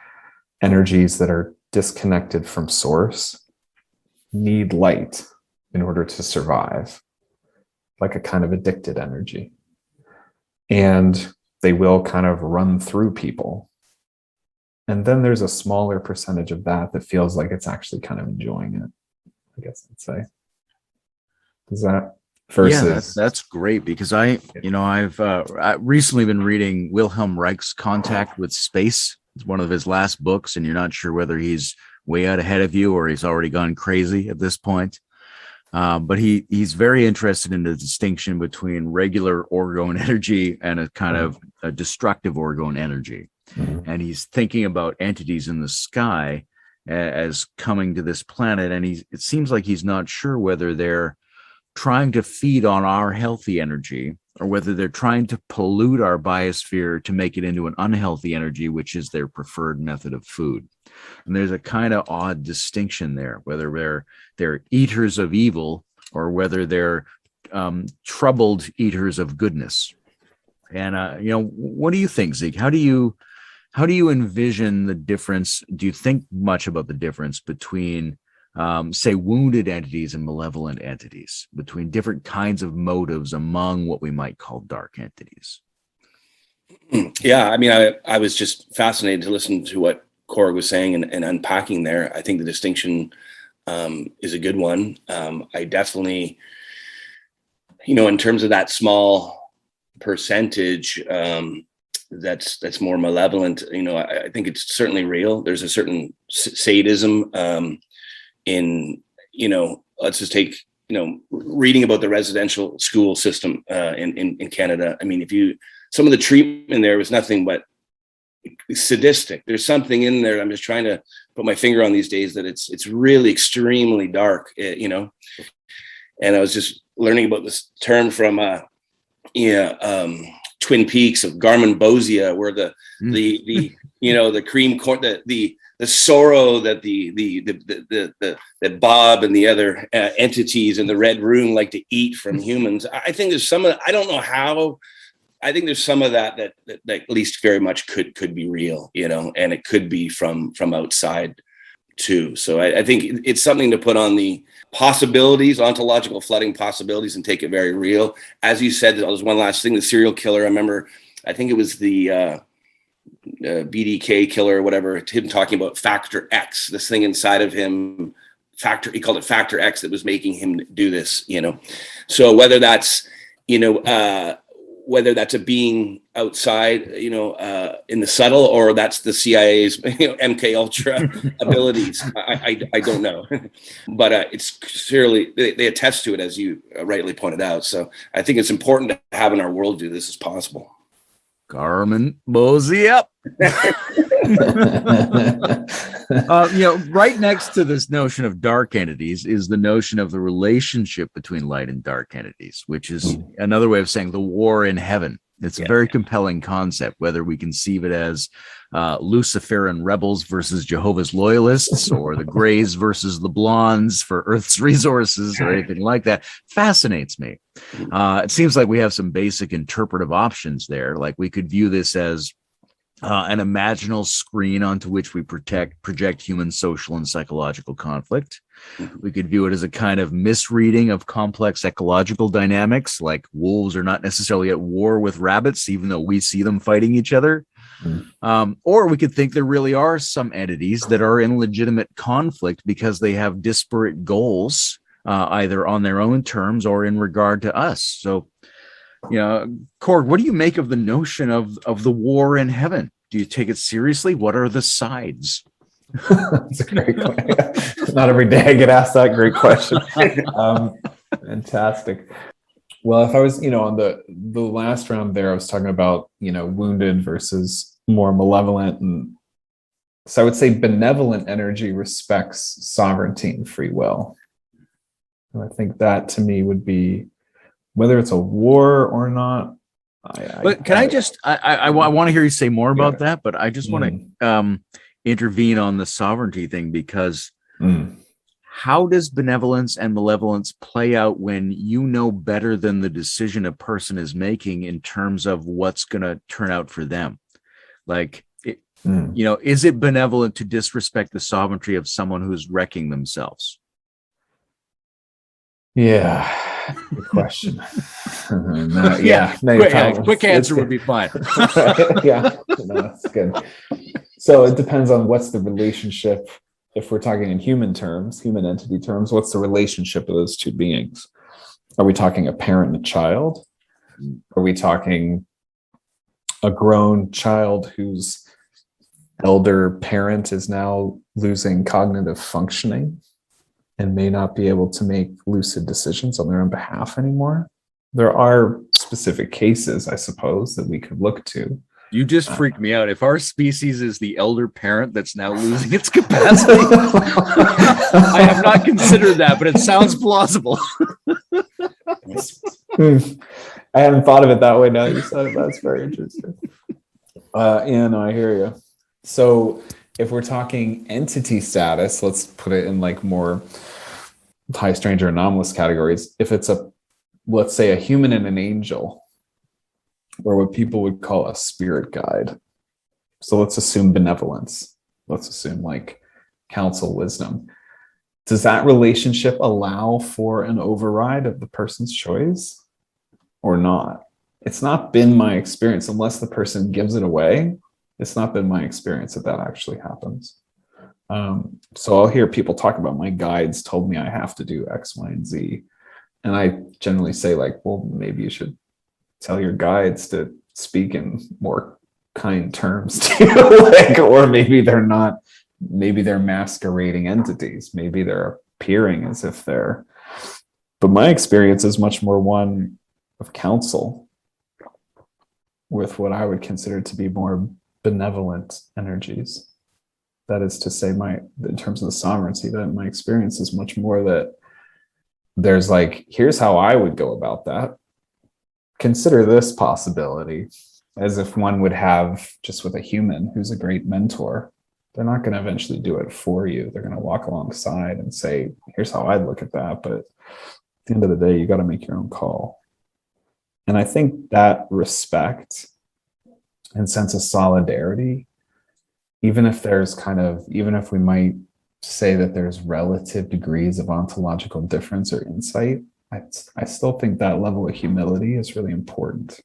energies that are disconnected from source, need light in order to survive, like a kind of addicted energy. And they will kind of run through people. And then there's a smaller percentage of that feels like it's actually kind of enjoying it, I guess I'd say. Is that versus? Yeah, that's great, because I've recently been reading Wilhelm Reich's Contact with Space. It's one of his last books, and you're not sure whether he's way out ahead of you or he's already gone crazy at this point. But he's very interested in the distinction between regular orgone energy and a kind of a destructive orgone energy. Mm-hmm. And he's thinking about entities in the sky as coming to this planet. And it seems like he's not sure whether they're trying to feed on our healthy energy or whether they're trying to pollute our biosphere to make it into an unhealthy energy, which is their preferred method of food. And there's a kind of odd distinction there, whether they're eaters of evil or whether they're troubled eaters of goodness. And what do you think, Zeke? How do you envision the difference? Do you think much about the difference between say wounded entities and malevolent entities, between different kinds of motives among what we might call dark entities? Yeah, I mean, I was just fascinated to listen to what Korg was saying and unpacking there. I think the distinction is a good one. I definitely, in terms of that small percentage that's more malevolent, I think it's certainly real. There's a certain sadism in, let's just take, reading about the residential school system in Canada. I mean, some of the treatment there was nothing but sadistic. There's something in there. I'm just trying to put my finger on these days that it's really extremely dark, And I was just learning about this term from Twin Peaks of Garmin Bosia, where the cream corn, the sorrow that that Bob and the other entities in the Red Room like to eat from humans. I think there's some of I don't know how. I think there's some of that at least very much could be real, and it could be from outside too. So I think it's something to put on the possibilities, ontological flooding possibilities, and take it very real. As you said, there was one last thing, the serial killer. I remember, I think it was the BDK killer or whatever, him talking about factor X, this thing inside of him factor, he called it factor X, that was making him do this, So whether that's, whether that's a being outside, in the subtle, or that's the CIA's, MK Ultra abilities, I don't know. But it's clearly, they attest to it, as you rightly pointed out. So I think it's important to have in our worldview this is possible. Carmen, mosey up. Right next to this notion of dark entities is the notion of the relationship between light and dark entities, which is another way of saying the war in heaven. It's a very compelling concept, whether we conceive it as Luciferian rebels versus Jehovah's loyalists, or the grays versus the blondes for Earth's resources, or anything like that. Fascinates me. It seems like we have some basic interpretive options there. Like, we could view this as an imaginal screen onto which we project human social and psychological conflict. We could view it as a kind of misreading of complex ecological dynamics, like wolves are not necessarily at war with rabbits, even though we see them fighting each other. Or we could think there really are some entities that are in legitimate conflict because they have disparate goals, either on their own terms or in regard to us. So, Korg, what do you make of the notion of the war in heaven? Do you take it seriously? What are the sides? That's a great question. Not every day I get asked that great question. Fantastic. Well, if I was, on the last round there, I was talking about, wounded versus more malevolent. And so I would say benevolent energy respects sovereignty and free will. And I think that to me would be, whether it's a war or not. But can I want to hear you say more about that, but I just want to intervene on the sovereignty thing, because how does benevolence and malevolence play out when you know better than the decision a person is making in terms of what's going to turn out for them? Like, is it benevolent to disrespect the sovereignty of someone who's wrecking themselves? Yeah, good question. Quick answer would be fine. Yeah, no, that's good. So it depends on what's the relationship. If we're talking in human terms, human entity terms, what's the relationship of those two beings? Are we talking a parent and a child? Are we talking a grown child whose elder parent is now losing cognitive functioning and may not be able to make lucid decisions on their own behalf anymore? There are specific cases, I suppose, that we could look to. You just freaked me out. If our species is the elder parent that's now losing its capacity, I have not considered that, but it sounds plausible. I hadn't thought of it that way. Now you said it. That's very interesting. I hear you. So if we're talking entity status, let's put it in like more high, strange, or anomalous categories. If it's let's say a human and an angel, or what people would call a spirit guide. So let's assume benevolence. Let's assume like counsel, wisdom. Does that relationship allow for an override of the person's choice or not? It's not been my experience, unless the person gives it away. It's not been my experience that actually happens. So I'll hear people talk about, my guides told me I have to do X, Y, and Z. And I generally say, like, well, maybe you should tell your guides to speak in more kind terms to you. Or maybe they're not, maybe they're masquerading entities. Maybe they're appearing as if they're, but my experience is much more one of counsel with what I would consider to be more benevolent energies. That is to say, in terms of the sovereignty, that my experience is much more that there's like, here's how I would go about that. Consider this possibility, as if one would have just with a human who's a great mentor. They're not going to eventually do it for you. They're going to walk alongside and say, here's how I'd look at that. But at the end of the day, you got to make your own call. And I think that respect and sense of solidarity, even if we might say that there's relative degrees of ontological difference or insight, I still think that level of humility is really important.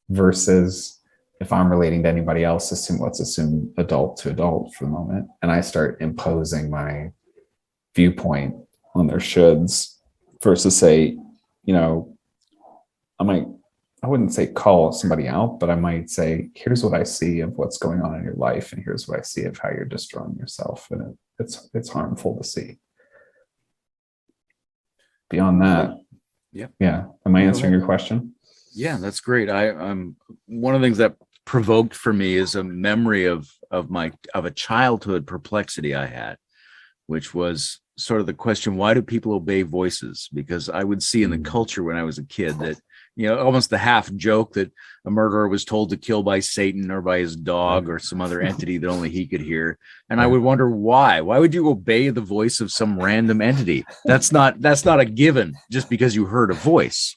Versus if I'm relating to anybody else, let's assume adult to adult for the moment, and I start imposing my viewpoint on their shoulds versus say, you know, I wouldn't say call somebody out, but I might say, here's what I see of what's going on in your life, and here's what I see of how you're destroying yourself, and it's harmful to see. Beyond that, yeah. Am I answering your question? Yeah, that's great. I'm one of the things that provoked for me is a memory of a childhood perplexity I had, which was sort of the question, why do people obey voices? Because I would see in the culture when I was a kid that, you know, almost the half joke that a murderer was told to kill by Satan or by his dog or some other entity that only he could hear. And I would wonder why would you obey the voice of some random entity? That's not a given just because you heard a voice.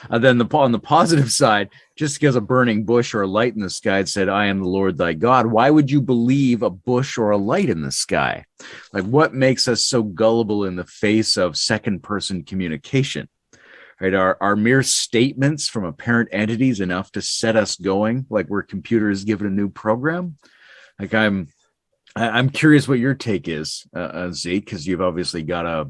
Then on the positive side, just because a burning bush or a light in the sky had said, I am the Lord thy God, why would you believe a bush or a light in the sky? Like, what makes us so gullible in the face of second person communication? Right? Are mere statements from apparent entities enough to set us going like we're computers given a new program? Like, I'm curious what your take is, Zeke, because you've obviously got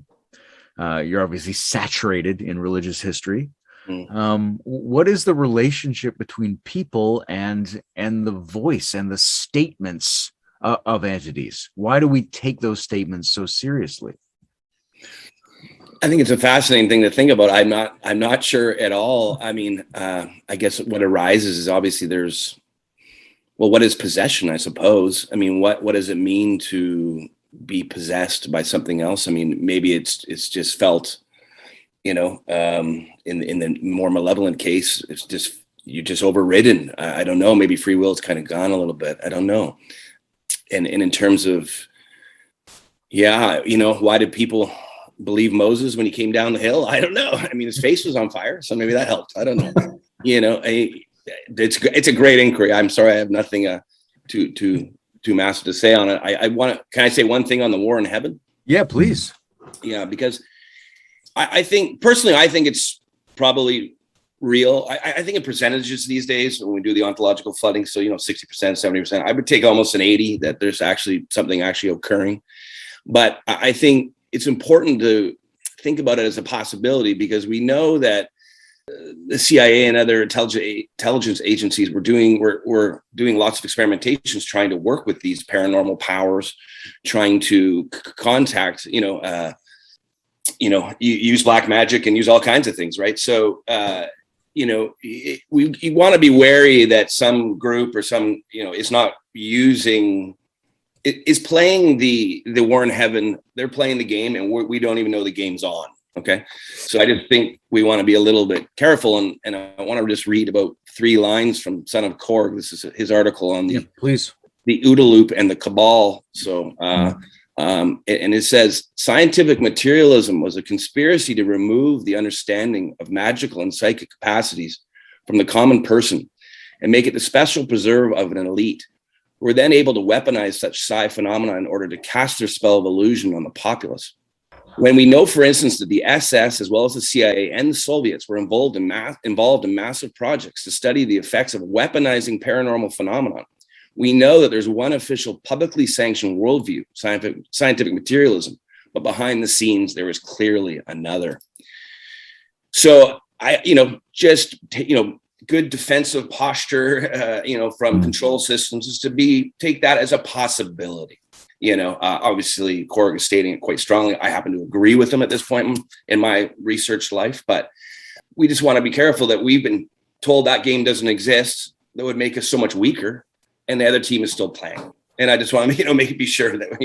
you're obviously saturated in religious history. What is the relationship between people and the voice and the statements of entities? Why do we take those statements so seriously? I think it's a fascinating thing to think about. I'm not sure at all. I mean, I guess what arises is obviously what is possession, I suppose? I mean, what does it mean to be possessed by something else? I mean, maybe it's just felt, you know, in the more malevolent case, it's just, you're just overridden. I don't know. Maybe free will is kind of gone a little bit. I don't know. And in terms of, yeah, you know, why did people believe Moses when he came down the hill? I don't know. I mean, his face was on fire, so maybe that helped. I don't know. You know, it's a great inquiry. I'm sorry, I have nothing too massive to say on it. Can I say one thing on the war in heaven? Yeah, please. Yeah, because I think personally, I think it's probably real. I think in percentages these days when we do the ontological flooding, so, you know, 60%, 70%, I would take almost an 80 that there's actually something actually occurring. But I think it's important to think about it as a possibility, because we know that the CIA and other intelligence agencies were doing lots of experimentations trying to work with these paranormal powers, trying to contact, use black magic and use all kinds of things, right? So, you want to be wary that some group or some, is not using, is playing the war in heaven. They're playing the game, and we don't even know the game's on. Okay. So I just think we want to be a little bit careful. And I want to just read about 3 lines from Son of Korg. This is his article on the OODA loop and the cabal. So, and it says, scientific materialism was a conspiracy to remove the understanding of magical and psychic capacities from the common person and make it the special preserve of an elite, who were then able to weaponize such psi phenomena in order to cast their spell of illusion on the populace. When we know, for instance, that the SS, as well as the CIA and the Soviets, were involved in massive projects to study the effects of weaponizing paranormal phenomenon, we know that there's one official publicly sanctioned worldview, scientific materialism, but behind the scenes, there is clearly another. So good defensive posture, from control systems is to take that as a possibility. Obviously Korg is stating it quite strongly. I happen to agree with him at this point in my research life, but we just want to be careful that we've been told that game doesn't exist. That would make us so much weaker, and the other team is still playing. And I just want to be sure that,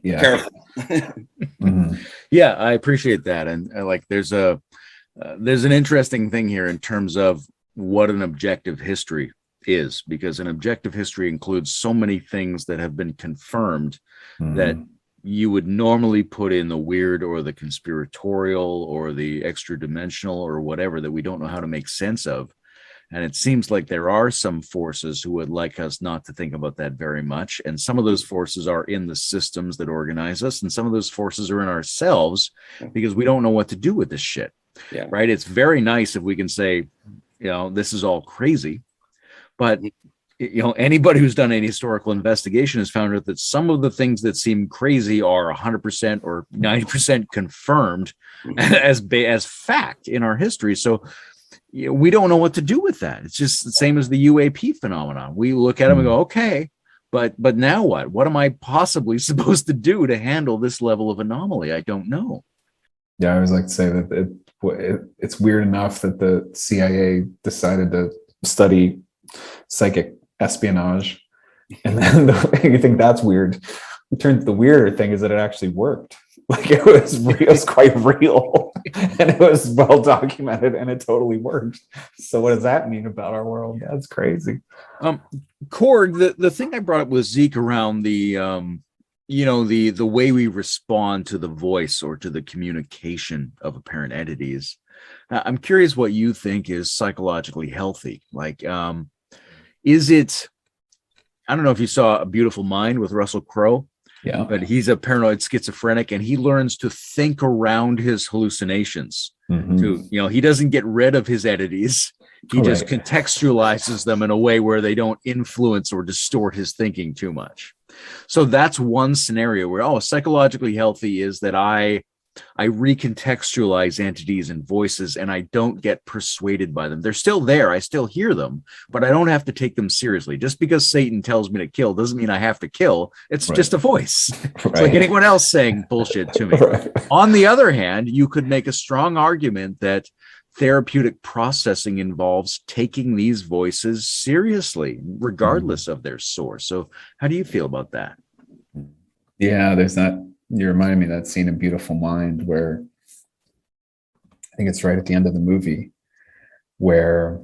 careful. Mm-hmm. Yeah, I appreciate that. And there's an interesting thing here in terms of what an objective history is, because an objective history includes so many things that have been confirmed that you would normally put in the weird or the conspiratorial or the extra dimensional or whatever that we don't know how to make sense of. And it seems like there are some forces who would like us not to think about that very much. And some of those forces are in the systems that organize us, and some of those forces are in ourselves because we don't know what to do with this shit. Yeah. Right? It's very nice if we can say, this is all crazy. But anybody who's done any historical investigation has found out that some of the things that seem crazy are 100% or 90% confirmed as fact in our history. So we don't know what to do with that. It's just the same as the UAP phenomenon. We look at them and go, okay, but now what? What am I possibly supposed to do to handle this level of anomaly? I don't know. Yeah, I always like to say that it's weird enough that the CIA decided to study psychic espionage, and then you think that's weird. The weirder thing is that it actually worked. Like it was quite real, and it was well documented, and it totally worked. So what does that mean about our world? That's crazy. Korg, the thing I brought up with Zeke around the the way we respond to the voice or to the communication of apparent entities. I'm curious what you think is psychologically healthy. Like, is it? I don't know if you saw A Beautiful Mind with Russell Crowe. Yeah, but he's a paranoid schizophrenic, and he learns to think around his hallucinations. To he doesn't get rid of his entities. He just contextualizes them in a way where they don't influence or distort his thinking too much. So that's one scenario where, psychologically healthy is that I recontextualize entities and voices, and I don't get persuaded by them. They're still there. I still hear them, but I don't have to take them seriously. Just because Satan tells me to kill doesn't mean I have to kill. It's just a voice. It's like anyone else saying bullshit to me. On the other hand, you could make a strong argument that therapeutic processing involves taking these voices seriously, regardless of their source. So how do you feel about that? Yeah, there's that. You reminded me of that scene in Beautiful Mind where I think it's right at the end of the movie where,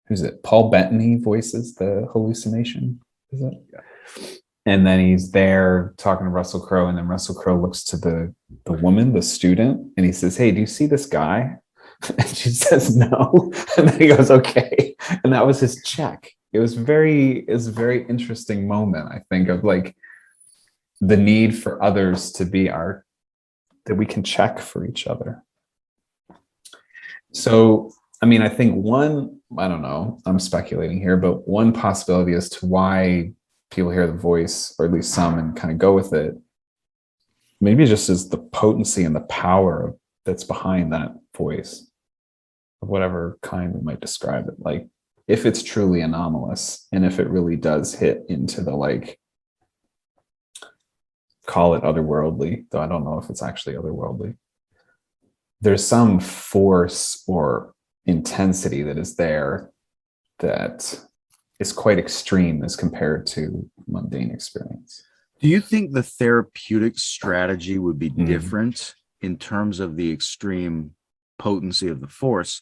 who's it? Paul Bettany voices the hallucination, is it? Yeah. And then he's there talking to Russell Crowe, and then Russell Crowe looks to the woman, the student, and he says, "Hey, do you see this guy?" And she says, "No." And then he goes, "Okay." And that was his check. It was a very interesting moment, I think, of like the need for others to be that we can check for each other. So, I mean, I think I don't know, I'm speculating here, but one possibility as to why people hear the voice, or at least some, and kind of go with it, maybe just is the potency and the power that's behind that voice, of whatever kind we might describe it. Like, if it's truly anomalous, and if it really does hit into the, like, call it otherworldly, though I don't know if it's actually otherworldly, there's some force or intensity that is there that is quite extreme as compared to mundane experience. Do you think the therapeutic strategy would be different in terms of the extreme potency of the force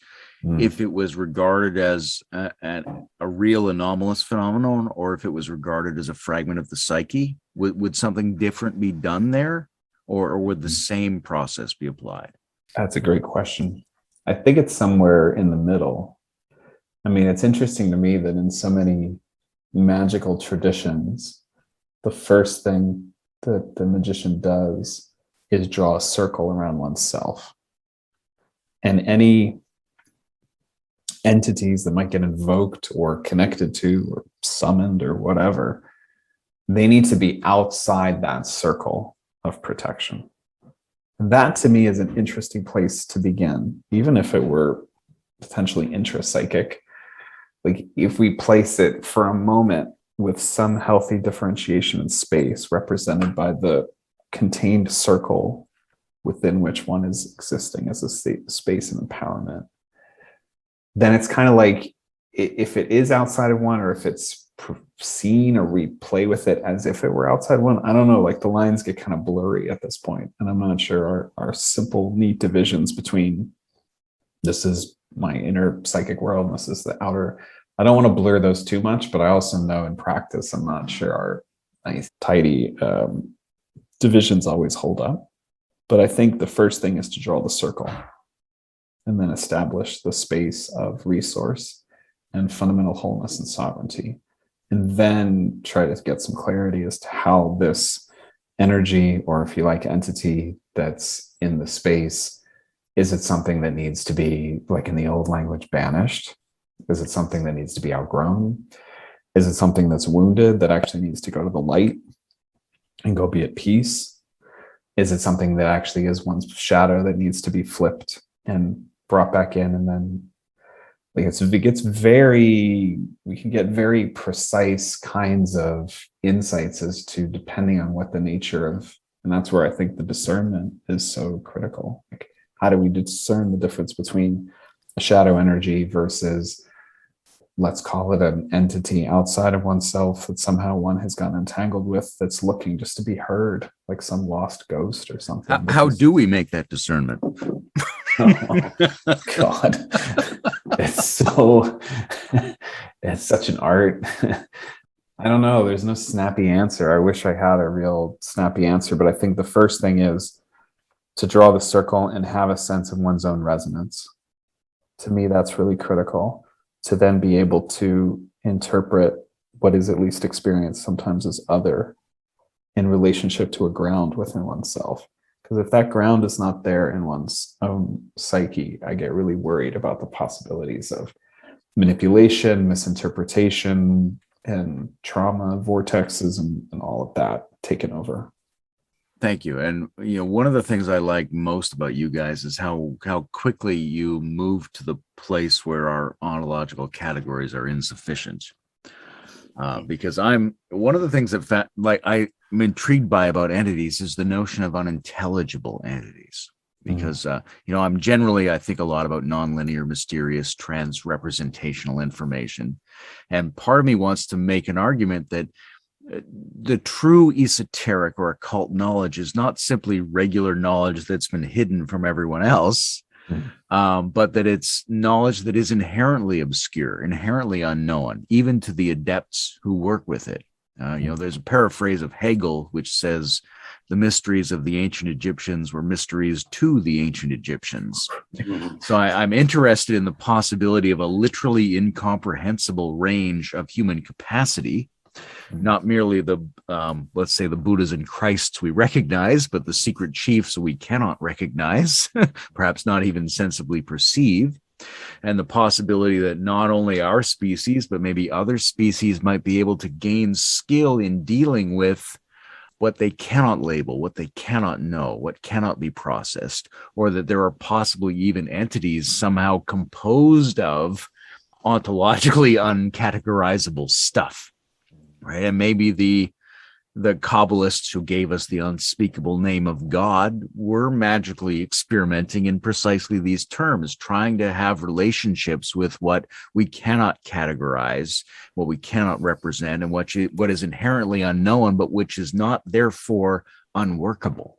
if it was regarded as a real anomalous phenomenon, or if it was regarded as a fragment of the psyche? Would something different be done there, or would the same process be applied? That's a great question. I think it's somewhere in the middle. I mean, it's interesting to me that in so many magical traditions, the first thing that the magician does is draw a circle around oneself. And any entities that might get invoked or connected to or summoned or whatever, they need to be outside that circle of protection. That to me is an interesting place to begin, even if it were potentially intrapsychic. Like, if we place it for a moment with some healthy differentiation in space represented by the contained circle within which one is existing as a space of empowerment, then it's kind of like, if it is outside of one, or if it's seen, or we play with it as if it were outside one, I don't know, like the lines get kind of blurry at this point, and I'm not sure our simple, neat divisions between this is my inner psychic world and this is the outer, I don't want to blur those too much, but I also know in practice, I'm not sure our nice, tidy divisions always hold up. But I think the first thing is to draw the circle, and then establish the space of resource and fundamental wholeness and sovereignty, and then try to get some clarity as to how this energy, or if you like, entity that's in the space, is it something that needs to be, like in the old language, banished? Is it something that needs to be outgrown? Is it something that's wounded that actually needs to go to the light and go be at peace? Is it something that actually is one's shadow that needs to be flipped and brought back in? And then like it gets very, we can get very precise kinds of insights as to depending on what the nature of, and that's where I think the discernment is so critical. Like, how do we discern the difference between a shadow energy versus, let's call it an entity outside of oneself that somehow one has gotten entangled with, that's looking just to be heard, like some lost ghost or something. How do we make that discernment? Oh, God, it's such an art. I don't know. There's no snappy answer. I wish I had a real snappy answer, but I think the first thing is to draw the circle and have a sense of one's own resonance. To me, that's really critical, to then be able to interpret what is at least experienced sometimes as other in relationship to a ground within oneself. Because if that ground is not there in one's own psyche, I get really worried about the possibilities of manipulation, misinterpretation, and trauma vortexes and all of that taken over. Thank you. And one of the things I like most about you guys is how quickly you move to the place where our ontological categories are insufficient. Because I'm one of the things that I'm intrigued by about entities is the notion of unintelligible entities. Because I'm generally, I think a lot about nonlinear, mysterious, trans-representational information, and part of me wants to make an argument that the true esoteric or occult knowledge is not simply regular knowledge that's been hidden from everyone else, but that it's knowledge that is inherently obscure, inherently unknown, even to the adepts who work with it. There's a paraphrase of Hegel which says the mysteries of the ancient Egyptians were mysteries to the ancient Egyptians. So I'm interested in the possibility of a literally incomprehensible range of human capacity, not merely the, let's say, the Buddhas and Christs we recognize, but the secret chiefs we cannot recognize, perhaps not even sensibly perceive. And the possibility that not only our species, but maybe other species might be able to gain skill in dealing with what they cannot label, what they cannot know, what cannot be processed, or that there are possibly even entities somehow composed of ontologically uncategorizable stuff. Right. And maybe the Kabbalists who gave us the unspeakable name of God were magically experimenting in precisely these terms, trying to have relationships with what we cannot categorize, what we cannot represent, and what is inherently unknown, but which is not therefore unworkable.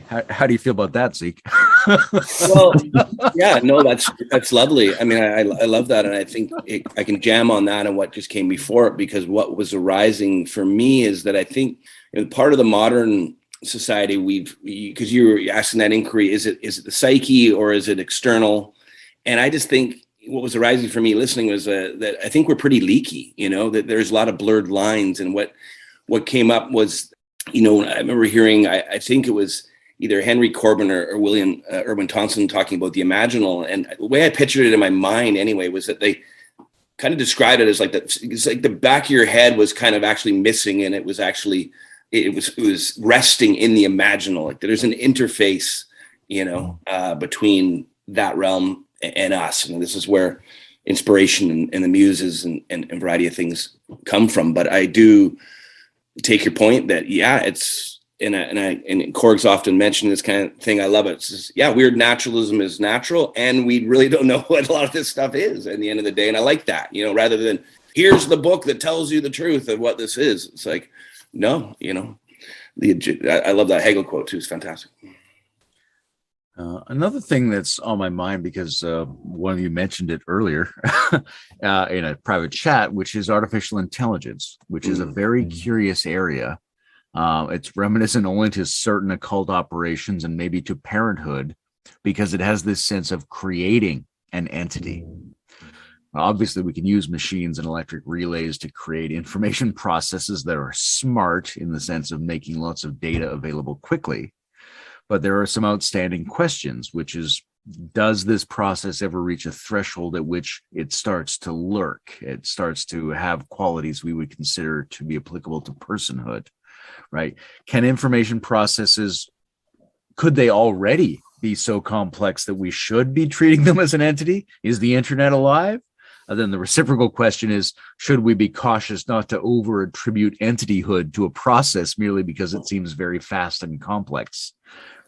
How do you feel about that, Zeke? Well, yeah, no, that's lovely. I mean, I love that. And I think I can jam on that and what just came before it, because what was arising for me is that I think part of the modern society because you were asking that inquiry, is it the psyche or is it external? And I just think what was arising for me listening was that I think we're pretty leaky, that there's a lot of blurred lines. And what came up was, I remember hearing, I think it was either Henry Corbin or William Irwin Thompson talking about the imaginal. And the way I pictured it in my mind anyway, was that they kind of described it as it's like the back of your head was kind of actually missing. And it was actually, it was resting in the imaginal. Like there's an interface, between that realm and us. And this is where inspiration and the muses and a variety of things come from. But I do take your point that, it's, and Korg's often mentioned this kind of thing. I love it. It's just, weird naturalism is natural, and we really don't know what a lot of this stuff is at the end of the day. And I like that, rather than here's the book that tells you the truth of what this is. It's like, no, I love that Hegel quote too. It's fantastic. Another thing that's on my mind, because one of you mentioned it earlier in a private chat, which is artificial intelligence, which is a very curious area. It's reminiscent only to certain occult operations and maybe to parenthood, because it has this sense of creating an entity. Obviously, we can use machines and electric relays to create information processes that are smart in the sense of making lots of data available quickly. But there are some outstanding questions, which is does this process ever reach a threshold at which it starts to lurk? It starts to have qualities we would consider to be applicable to personhood, right? Can information processes, could they already be so complex that we should be treating them as an entity? Is the internet alive? Then the reciprocal question is, should we be cautious not to over attribute entityhood to a process merely because it seems very fast and complex?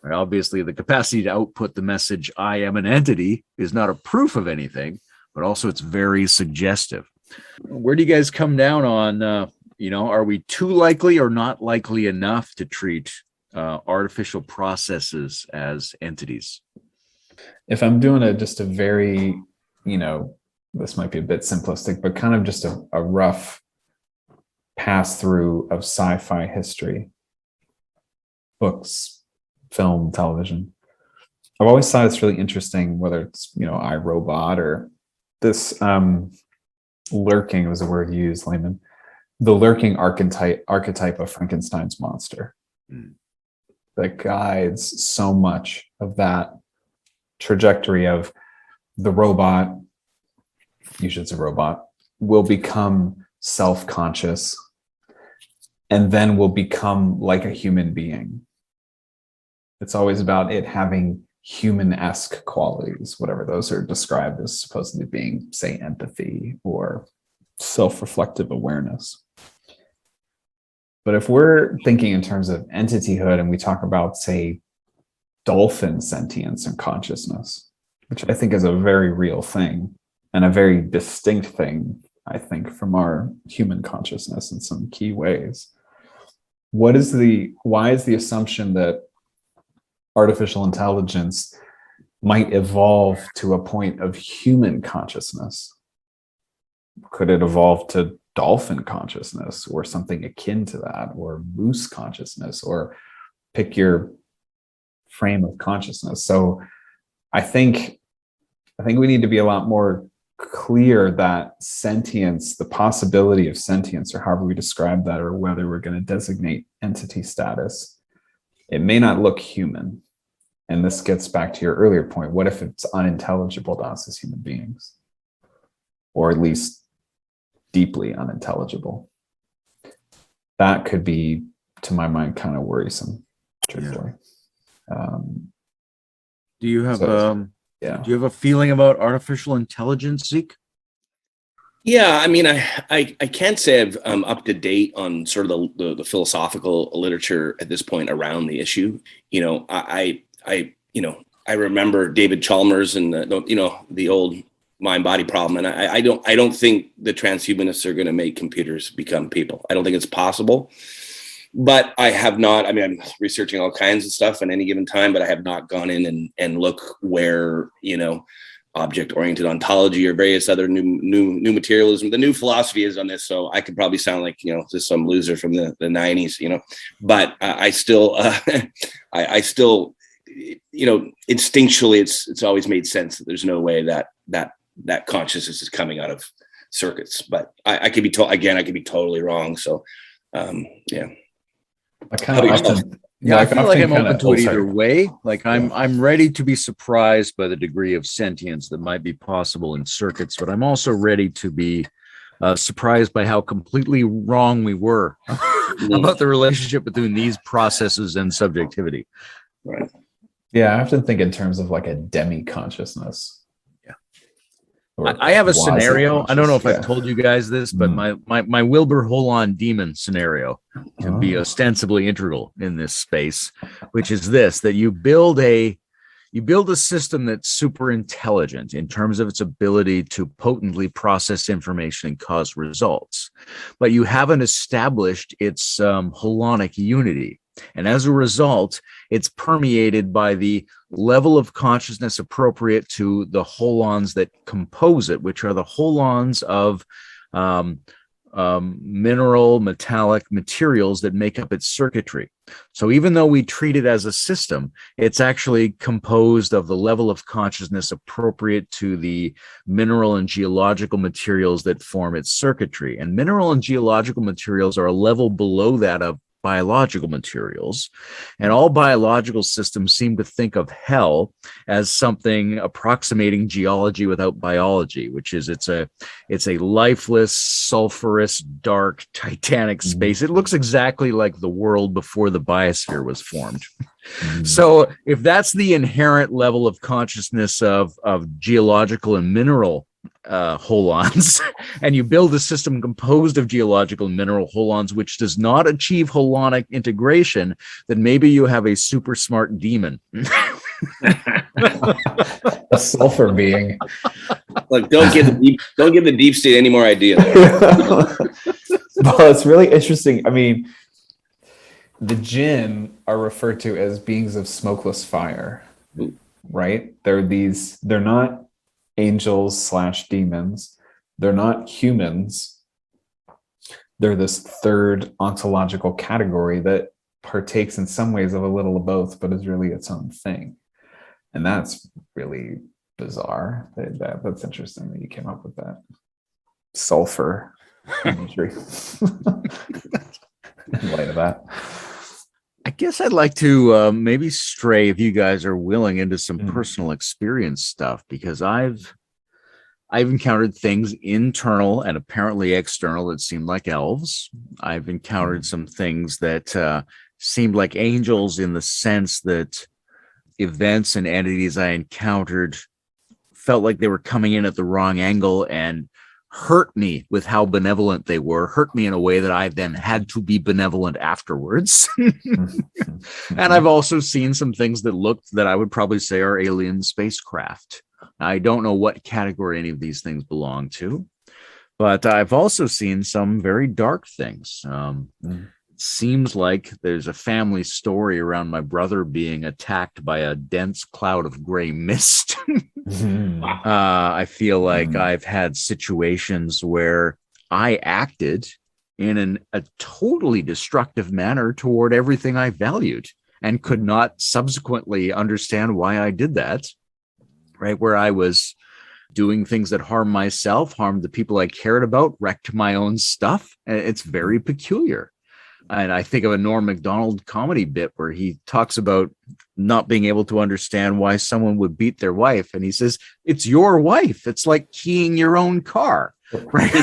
Right? Obviously, the capacity to output the message, I am an entity, is not a proof of anything, but also it's very suggestive. Where do you guys come down on, are we too likely or not likely enough to treat artificial processes as entities? If I'm doing just a very, this might be a bit simplistic, but kind of just a rough pass through of sci-fi history, books, film, television. I've always thought it's really interesting, whether it's, iRobot or this lurking was a word used, layman, the lurking archetype of Frankenstein's monster that guides so much of that trajectory of the robot, usually it's a robot, will become self-conscious and then will become like a human being. It's always about it having human-esque qualities, whatever those are described as supposedly being, say, empathy or self-reflective awareness. But if we're thinking in terms of entityhood and we talk about, say, dolphin sentience and consciousness, which I think is a very real thing and a very distinct thing, I think, from our human consciousness in some key ways. Why is the assumption that artificial intelligence might evolve to a point of human consciousness? Could it evolve to dolphin consciousness or something akin to that, or moose consciousness, or pick your frame of consciousness? So I think we need to be a lot more clear that sentience, the possibility of sentience, or however we describe that, or whether we're going to designate entity status, it may not look human. And this gets back to your earlier point. What if it's unintelligible to us as human beings? Or at least deeply unintelligible? That could be, to my mind, kind of worrisome, truthfully. Do you have a feeling about artificial intelligence, Zeke? Yeah, I mean, I can't say I'm up to date on sort of the philosophical literature at this point around the issue. I remember David Chalmers and the old mind-body problem, and I don't think the transhumanists are going to make computers become people. I don't think it's possible. But I have not. I mean, I'm researching all kinds of stuff at any given time, but I have not gone in and look where object-oriented ontology or various other new materialism. The new philosophy is on this, so I could probably sound like just some loser from the 90s, But I still, I still, instinctually, it's always made sense that there's no way that consciousness is coming out of circuits. But I could be told again. I could be totally wrong. So, yeah. I feel like I'm open to it either way. Like I'm ready to be surprised by the degree of sentience that might be possible in circuits, but I'm also ready to be surprised by how completely wrong we were about the relationship between these processes and subjectivity. Right. Yeah, I often think in terms of like a demi-consciousness. I have a scenario. I don't know if I've told you guys this, but my Wilbur Holon demon scenario can be ostensibly integral in this space, which is this: that you build a system that's super intelligent in terms of its ability to potently process information and cause results, but you haven't established its holonic unity. And as a result, it's permeated by the level of consciousness appropriate to the holons that compose it, which are the holons of mineral, metallic materials that make up its circuitry. So even though we treat it as a system, it's actually composed of the level of consciousness appropriate to the mineral and geological materials that form its circuitry. And mineral and geological materials are a level below that of biological materials, and all biological systems seem to think of hell as something approximating geology without biology, which is it's a lifeless, sulfurous, dark, titanic space. It looks exactly like the world before the biosphere was formed. So if that's the inherent level of consciousness of geological and mineral holons, and you build a system composed of geological and mineral holons which does not achieve holonic integration, then maybe you have a super smart demon. A sulfur being. Like, don't give the deep state any more ideas. Well, it's really interesting. I mean, the jinn are referred to as beings of smokeless fire, right? They're not angels / demons. They're not humans. They're this third ontological category that partakes in some ways of a little of both, but is really its own thing. And that's really bizarre. That's interesting that you came up with that sulfur imagery in light of that. I guess I'd like to maybe stray, if you guys are willing, into some personal experience stuff, because I've encountered things internal and apparently external that seemed like elves. I've encountered some things that seemed like angels, in the sense that events and entities I encountered felt like they were coming in at the wrong angle and hurt me with how benevolent they were, hurt me in a way that I then had to be benevolent afterwards. And I've also seen some things that I would probably say are alien spacecraft. I don't know what category any of these things belong to, but I've also seen some very dark things. It seems like there's a family story around my brother being attacked by a dense cloud of gray mist. I feel like I've had situations where I acted in a totally destructive manner toward everything I valued and could not subsequently understand why I did that, right? Where I was doing things that harmed myself, harmed the people I cared about, wrecked my own stuff. It's very peculiar. And I think of a Norm Macdonald comedy bit where he talks about not being able to understand why someone would beat their wife. And he says, it's your wife. It's like keying your own car, right?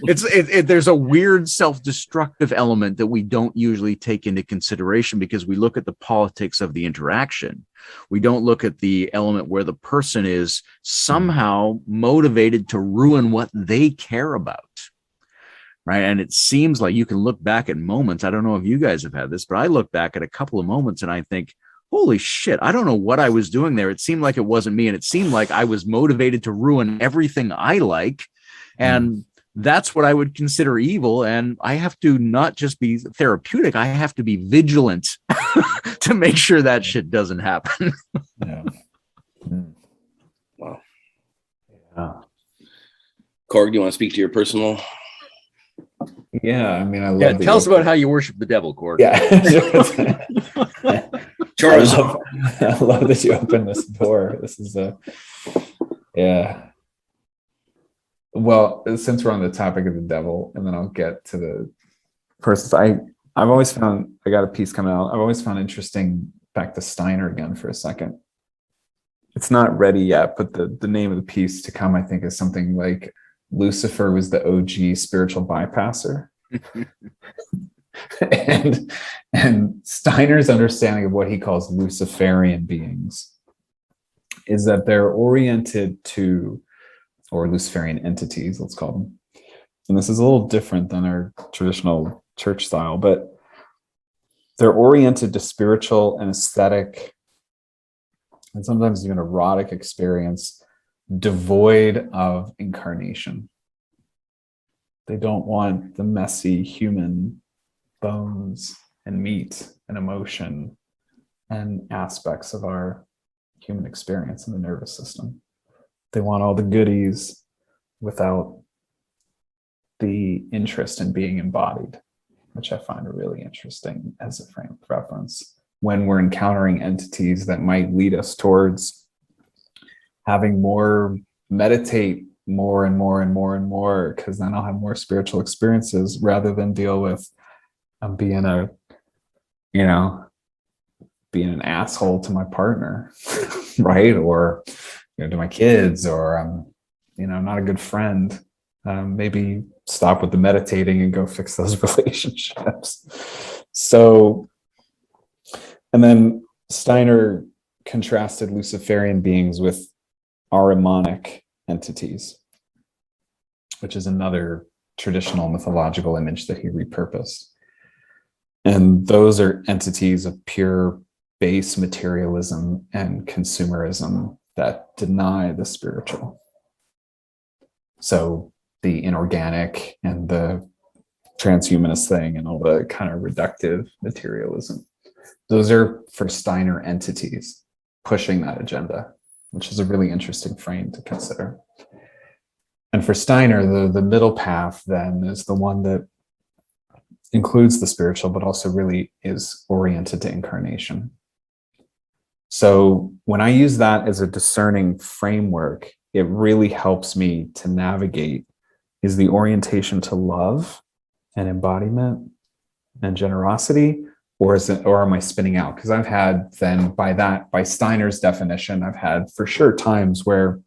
There's a weird self-destructive element that we don't usually take into consideration, because we look at the politics of the interaction. We don't look at the element where the person is somehow motivated to ruin what they care about. Right. And it seems like you can look back at moments. I don't know if you guys have had this, but I look back at a couple of moments and I think, holy shit, I don't know what I was doing there. It seemed like it wasn't me. And it seemed like I was motivated to ruin everything I like. And that's what I would consider evil. And I have to not just be therapeutic, I have to be vigilant to make sure that shit doesn't happen. Yeah. Wow. Yeah. Korg, do you want to speak to your personal? Yeah, I mean, I love. Tell us about how you worship the devil, Korg. Yeah. Sure. I love that you opened this door. This is yeah. Well, since we're on the topic of the devil, and then I'll get to the persons. I've always found, I got a piece coming out. I've always found interesting, back to Steiner again for a second. It's not ready yet, but the name of the piece to come, I think, is something like Lucifer was the OG spiritual bypasser. and Steiner's understanding of what he calls Luciferian beings is that they're oriented to, or Luciferian entities, let's call them. And this is a little different than our traditional church style, but they're oriented to spiritual and aesthetic, and sometimes even erotic experience, devoid of incarnation. They don't want the messy human bones and meat and emotion and aspects of our human experience in the nervous system. They want all the goodies without the interest in being embodied, which I find really interesting as a frame of reference when we're encountering entities that might lead us towards having more, meditate more and more and more and more, because then I'll have more spiritual experiences, rather than deal with I'm being a you know, being an asshole to my partner, right? Or, to my kids, or not a good friend. Maybe stop with the meditating and go fix those relationships. So, and then Steiner contrasted Luciferian beings with Ahrimanic entities, which is another traditional mythological image that he repurposed. And those are entities of pure base materialism and consumerism that deny the spiritual. So the inorganic and the transhumanist thing and all the kind of reductive materialism, those are for Steiner entities pushing that agenda, which is a really interesting frame to consider. And for Steiner, the middle path then is the one that includes the spiritual, but also really is oriented to incarnation. So when I use that as a discerning framework, it really helps me to navigate, is the orientation to love and embodiment and generosity, or am I spinning out? Because I've had then by Steiner's definition, I've had for sure times where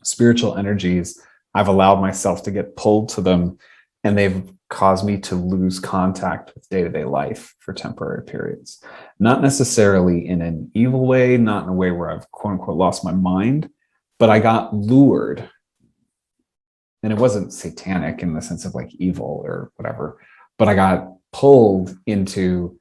spiritual energies, I've allowed myself to get pulled to them, and they've caused me to lose contact with day-to-day life for temporary periods. Not necessarily in an evil way, not in a way where I've quote unquote lost my mind, but I got lured. And it wasn't satanic in the sense of like evil or whatever, but I got pulled into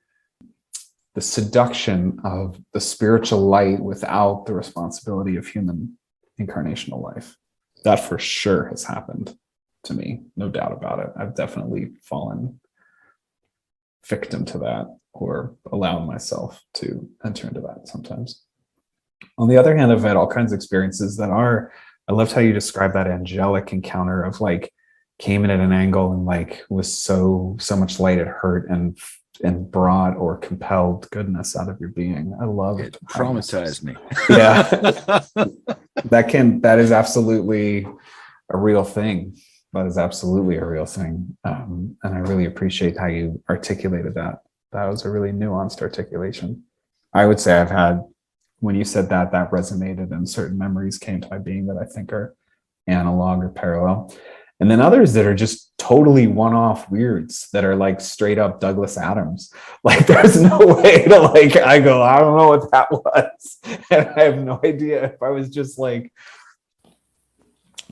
the seduction of the spiritual light without the responsibility of human incarnational life. That for sure has happened to me, no doubt about it. I've definitely fallen victim to that or allowed myself to enter into that sometimes. On the other hand, I've had all kinds of experiences that are, I loved how you described that angelic encounter of like came in at an angle and like was so much light it hurt and brought or compelled goodness out of your being. I love it. Traumatized me. Yeah. That is absolutely a real thing. That is absolutely a real thing. And I really appreciate how you articulated that. That was a really nuanced articulation. I would say I've had, when you said that resonated and certain memories came to my being that I think are analog or parallel. And then others that are just totally one-off weirds that are like straight up Douglas Adams. Like there's no way to like, I don't know what that was. And I have no idea if I was just like,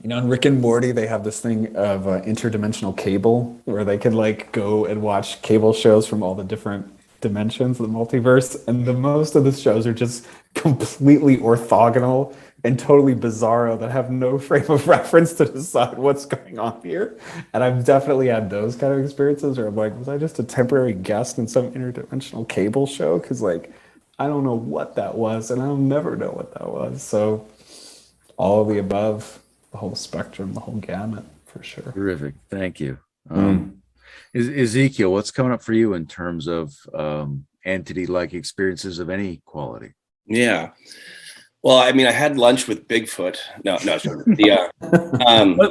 in Rick and Morty, they have this thing of interdimensional cable where they could like go and watch cable shows from all the different dimensions of the multiverse. And the most of the shows are just completely orthogonal and totally bizarro that have no frame of reference to decide what's going on here. And I've definitely had those kind of experiences where I'm like, was I just a temporary guest in some interdimensional cable show? Because like, I don't know what that was and I'll never know what that was. So all of the above, the whole spectrum, the whole gamut, for sure. Terrific. Thank you. Ezekiel, what's coming up for you in terms of entity-like experiences of any quality? Yeah. Well, I mean, I had lunch with Bigfoot. No.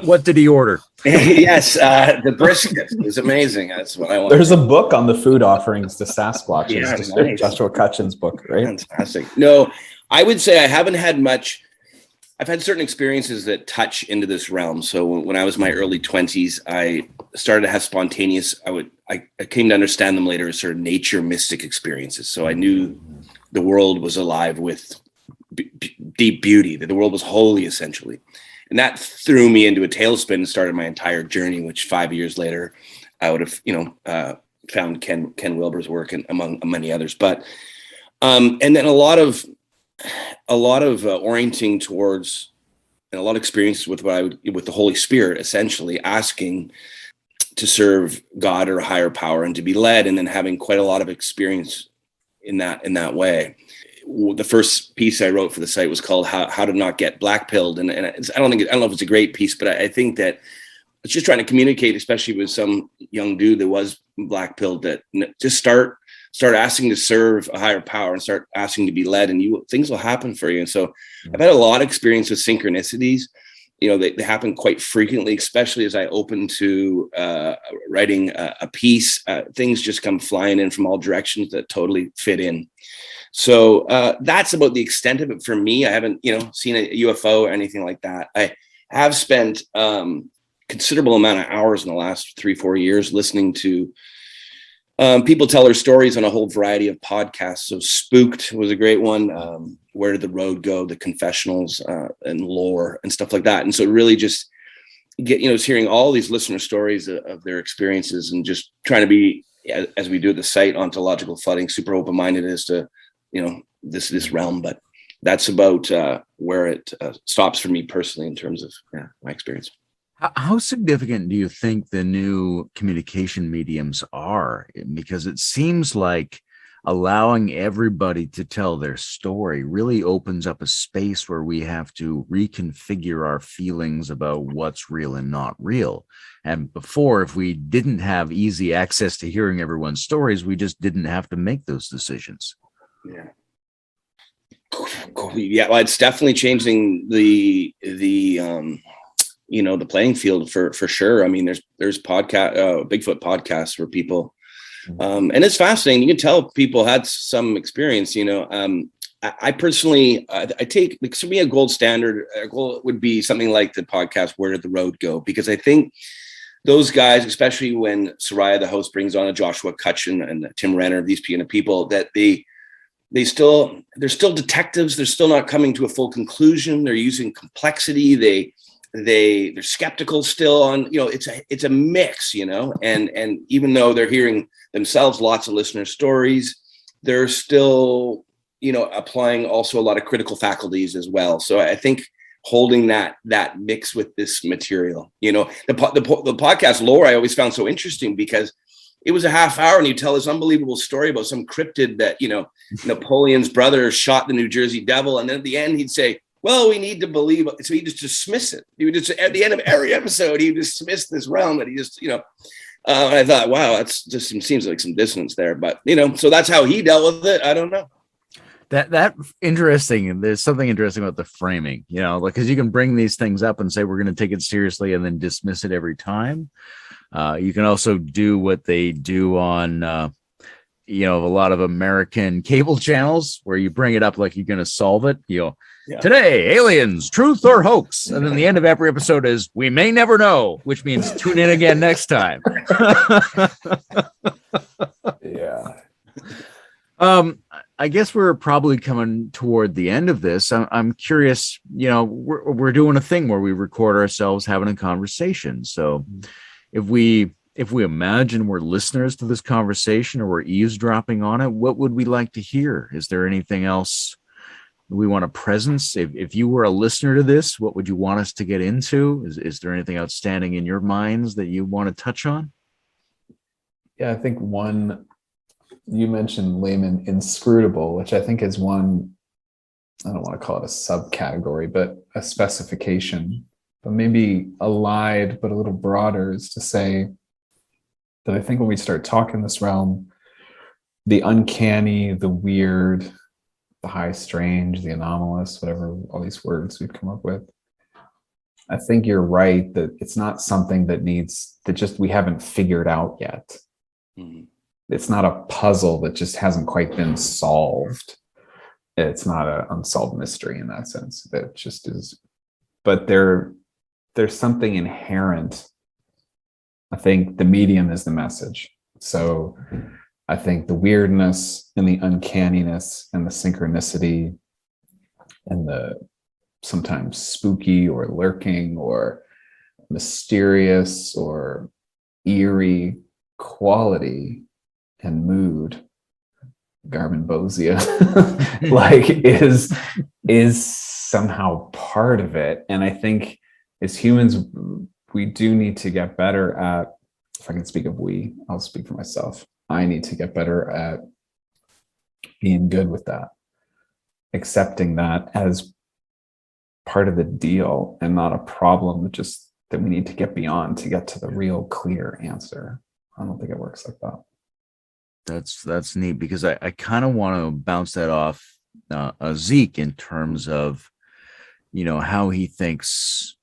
What did he order? Yes, the brisket is amazing. That's what I want. There's a book on the food offerings to Sasquatches. Yeah, nice. Joshua Cutchin's book, right? Fantastic. No, I would say I haven't had much. I've had certain experiences that touch into this realm. So when I was in my early 20s, I started to have spontaneous, I came to understand them later as sort of nature mystic experiences. So I knew the world was alive with deep beauty, that the world was holy essentially. And that threw me into a tailspin and started my entire journey, which 5 years later, I would have, found Ken Wilber's work and among many others. But, and then a lot of orienting towards, and a lot of experiences with with the Holy Spirit, essentially asking to serve God or a higher power and to be led, and then having quite a lot of experience in that way. The first piece I wrote for the site was called "How to Not Get Blackpilled," and I don't know if it's a great piece, but I think that it's just trying to communicate, especially with some young dude that was blackpilled, that just start asking to serve a higher power and start asking to be led, and things will happen for you. And so I've had a lot of experience with synchronicities, they happen quite frequently, especially as I open to writing a piece. Things just come flying in from all directions that totally fit in. So that's about the extent of it for me. I haven't, seen a UFO or anything like that. I have spent considerable amount of hours in the last 3-4 years listening to people tell their stories on a whole variety of podcasts. So Spooked was a great one. Where Did the Road Go? The Confessionals and Lore and stuff like that. And so really just hearing all these listener stories of their experiences and just trying to be, as we do at the site, ontological flooding, super open-minded as to, this realm. But that's about where it stops for me personally in terms of my experience. How significant do you think the new communication mediums are? Because it seems like allowing everybody to tell their story really opens up a space where we have to reconfigure our feelings about what's real and not real. And before, if we didn't have easy access to hearing everyone's stories, we just didn't have to make those decisions. Yeah. Yeah, well, it's definitely changing the playing field for sure. I mean, there's Bigfoot podcasts where people, and it's fascinating. You can tell people had some experience. I personally, I take, to me, a gold standard. A goal would be something like the podcast "Where Did the Road Go?" Because I think those guys, especially when Soraya, the host, brings on a Joshua Cutchin and Tim Renner, these kind of people, that they're still detectives. They're still not coming to a full conclusion. They're using complexity. They're skeptical still on, it's a mix, and even though they're hearing themselves lots of listener stories, they're still, applying also a lot of critical faculties as well. So I think holding that mix with this material, the podcast Lore, I always found so interesting because it was a half hour and you tell this unbelievable story about some cryptid that, Napoleon's brother shot the New Jersey Devil. And then at the end, he'd say, well, we need to believe. So he just dismiss it. He would just, at the end of every episode, he dismissed this realm that he just, I thought, wow, that's just seems like some dissonance there. But, so that's how he dealt with it. I don't know. That interesting. There's something interesting about the framing, because you can bring these things up and say, we're going to take it seriously and then dismiss it every time. You can also do what they do on, a lot of American cable channels where you bring it up like you're going to solve it. Today, aliens, truth or hoax? And then the end of every episode is, we may never know, which means tune in again next time. Yeah. I guess we're probably coming toward the end of this. I'm curious, we're doing a thing where we record ourselves having a conversation. So if we imagine we're listeners to this conversation or we're eavesdropping on it, what would we like to hear? Is there anything else we want a presence? If you were a listener to this, what would you want us to get into? Is there anything outstanding in your minds that you want to touch on? Yeah, I think one, you mentioned layman inscrutable, which I think is one, I don't want to call it a subcategory, but a specification, but maybe allied, but a little broader, is to say that I think when we start talking this realm, the uncanny, the weird, the high strange, the anomalous, whatever, all these words we've come up with, I think you're right that it's not something that we haven't figured out yet. Mm-hmm. It's not a puzzle that just hasn't quite been solved. It's not an unsolved mystery in that sense. That just is, but there's something inherent. I think the medium is the message. So I think the weirdness and the uncanniness and the synchronicity and the sometimes spooky or lurking or mysterious or eerie quality and mood, Garmonbosia, is somehow part of it. And I think as humans, we do need to get better at, if I can speak of we, I'll speak for myself. I need to get better at being good with that, accepting that as part of the deal and not a problem, just that we need to get beyond to get to the real clear answer. I don't think it works like that. That's neat, because I kind of want to bounce that off Zeke in terms of, how he thinks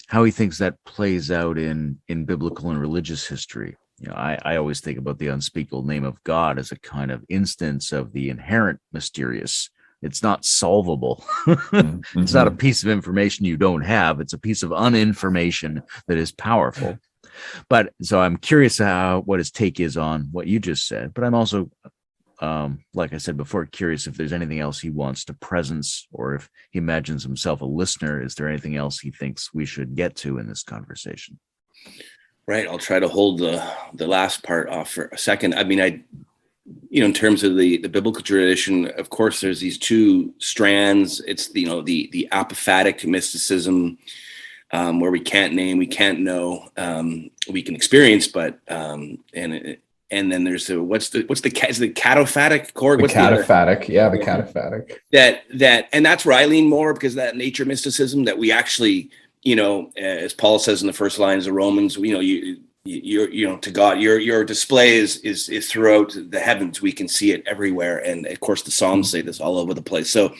how he thinks that plays out in biblical and religious history. I always think about the unspeakable name of God as a kind of instance of the inherent mysterious. It's not solvable. It's not a piece of information you don't have. It's a piece of uninformation that is powerful. But so I'm curious what his take is on what you just said. But I'm also, like I said before, curious if there's anything else he wants to presence, or if he imagines himself a listener. Is there anything else he thinks we should get to in this conversation? Right. I'll try to hold the last part off for a second. I mean, in terms of the biblical tradition, of course, there's these two strands. It's the apophatic mysticism, where we can't name, we can't know, we can experience, but and then there's the cataphatic, Korg? The cataphatic, the cataphatic. That and that's where I lean more, because that nature mysticism that we actually, as Paul says in the first lines of Romans, you're to God, your display is throughout the heavens. We can see it everywhere, and of course the Psalms say this all over the place. So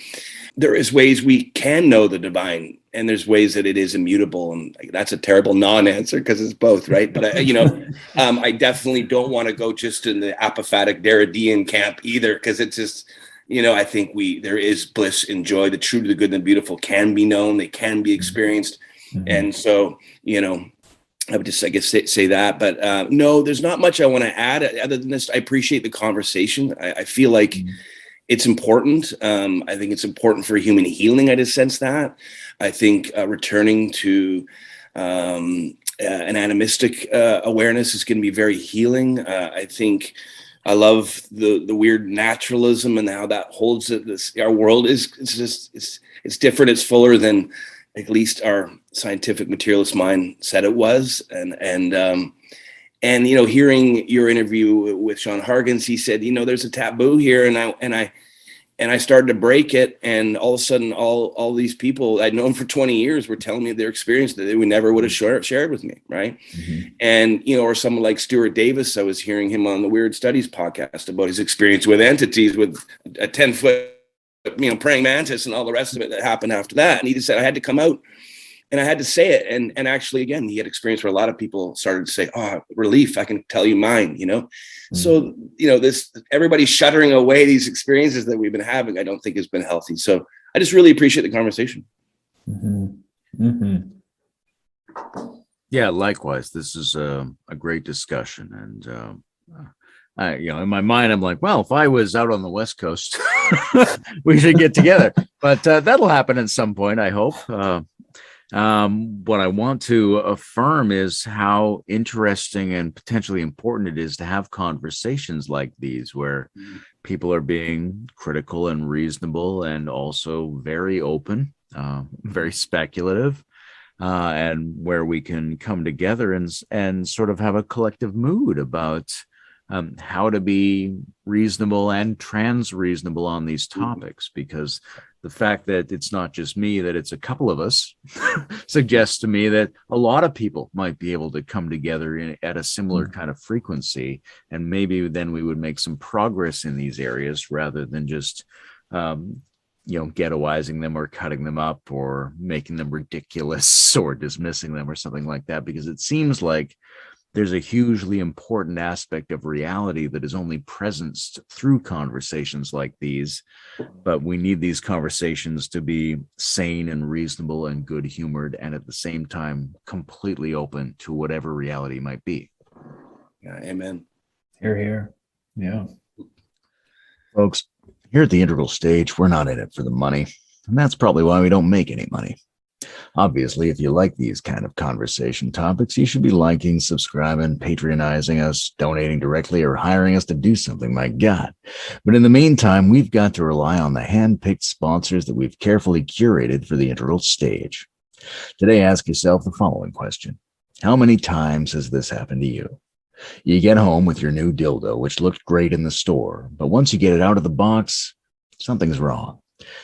there is ways we can know the divine, and there's ways that it is immutable, and that's a terrible non-answer because it's both, right? But I definitely don't want to go just in the apophatic Derridean camp either, because it's just, I think there is bliss and joy. The true, the good, and the beautiful can be known. They can be experienced. And so, I would just, I guess, say that. But no, there's not much I want to add other than this. I appreciate the conversation. I feel like it's important. I think it's important for human healing. I just sense that. I think returning to an animistic awareness is going to be very healing. I think I love the weird naturalism and how that holds it. Our world it's different. It's fuller than at least our scientific materialist mind said it was. And hearing your interview with Sean Hargens, he said, there's a taboo here, and I started to break it, and all of a sudden, all these people I'd known for 20 years were telling me their experience that they would never would have shared with me, right? And or someone like Stuart Davis, I was hearing him on the Weird Studies podcast about his experience with entities, with a 10-foot, praying mantis and all the rest of it that happened after that. And he just said I had to come out and I had to say it. And actually, again, he had experience where a lot of people started to say, "Oh, relief! I can tell you mine." So, this, everybody's shuttering away these experiences that we've been having, I don't think has been healthy. So I just really appreciate the conversation. Yeah, likewise. This is a great discussion. And in my mind, I'm like, well, if I was out on the West Coast, we should get together. But that'll happen at some point, I hope. What I want to affirm is how interesting and potentially important it is to have conversations like these, where people are being critical and reasonable and also very open, very speculative, and where we can come together and sort of have a collective mood about how to be reasonable and trans-reasonable on these topics, because the fact that it's not just me, that it's a couple of us, suggests to me that a lot of people might be able to come together at a similar kind of frequency, and maybe then we would make some progress in these areas rather than just ghettoizing them or cutting them up or making them ridiculous or dismissing them or something like that, because it seems like there's a hugely important aspect of reality that is only presenced through conversations like these, but we need these conversations to be sane and reasonable and good-humored, and at the same time completely open to whatever reality might be. Yeah, amen. Here. Yeah. Folks, here at the Integral Stage, we're not in it for the money, and that's probably why we don't make any money. Obviously, if you like these kind of conversation topics, you should be liking, subscribing, patronizing us, donating directly, or hiring us to do something, my God. But in the meantime, we've got to rely on the hand-picked sponsors that we've carefully curated for the Integral Stage. Today, ask yourself the following question. How many times has this happened to you? You get home with your new dildo, which looked great in the store, but once you get it out of the box, something's wrong.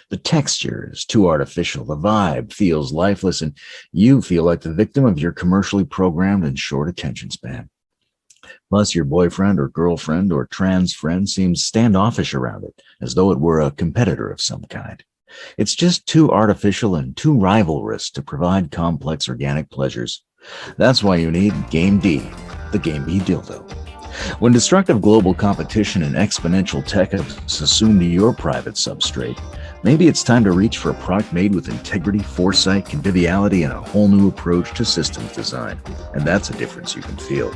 The texture is too artificial, the vibe feels lifeless, and you feel like the victim of your commercially programmed and short attention span. Plus, your boyfriend or girlfriend or trans friend seems standoffish around it, as though it were a competitor of some kind. It's just too artificial and too rivalrous to provide complex organic pleasures. That's why you need Game D, the Game B dildo. When destructive global competition and exponential tech have assumed your private substrate, maybe it's time to reach for a product made with integrity, foresight, conviviality, and a whole new approach to systems design. And that's a difference you can feel.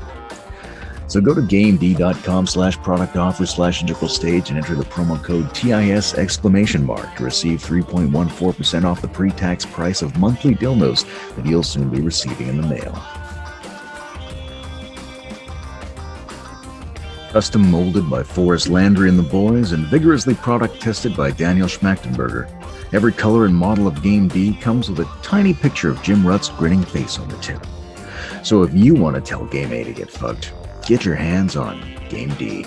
So go to gamed.com/product offer/integral stage and enter the promo code TIS to receive 3.14% off the pre-tax price of monthly dildos that you'll soon be receiving in the mail. Custom molded by Forrest Landry and the boys, and vigorously product tested by Daniel Schmachtenberger. Every color and model of Game D comes with a tiny picture of Jim Rutt's grinning face on the tip. So if you want to tell Game A to get fucked, get your hands on Game D.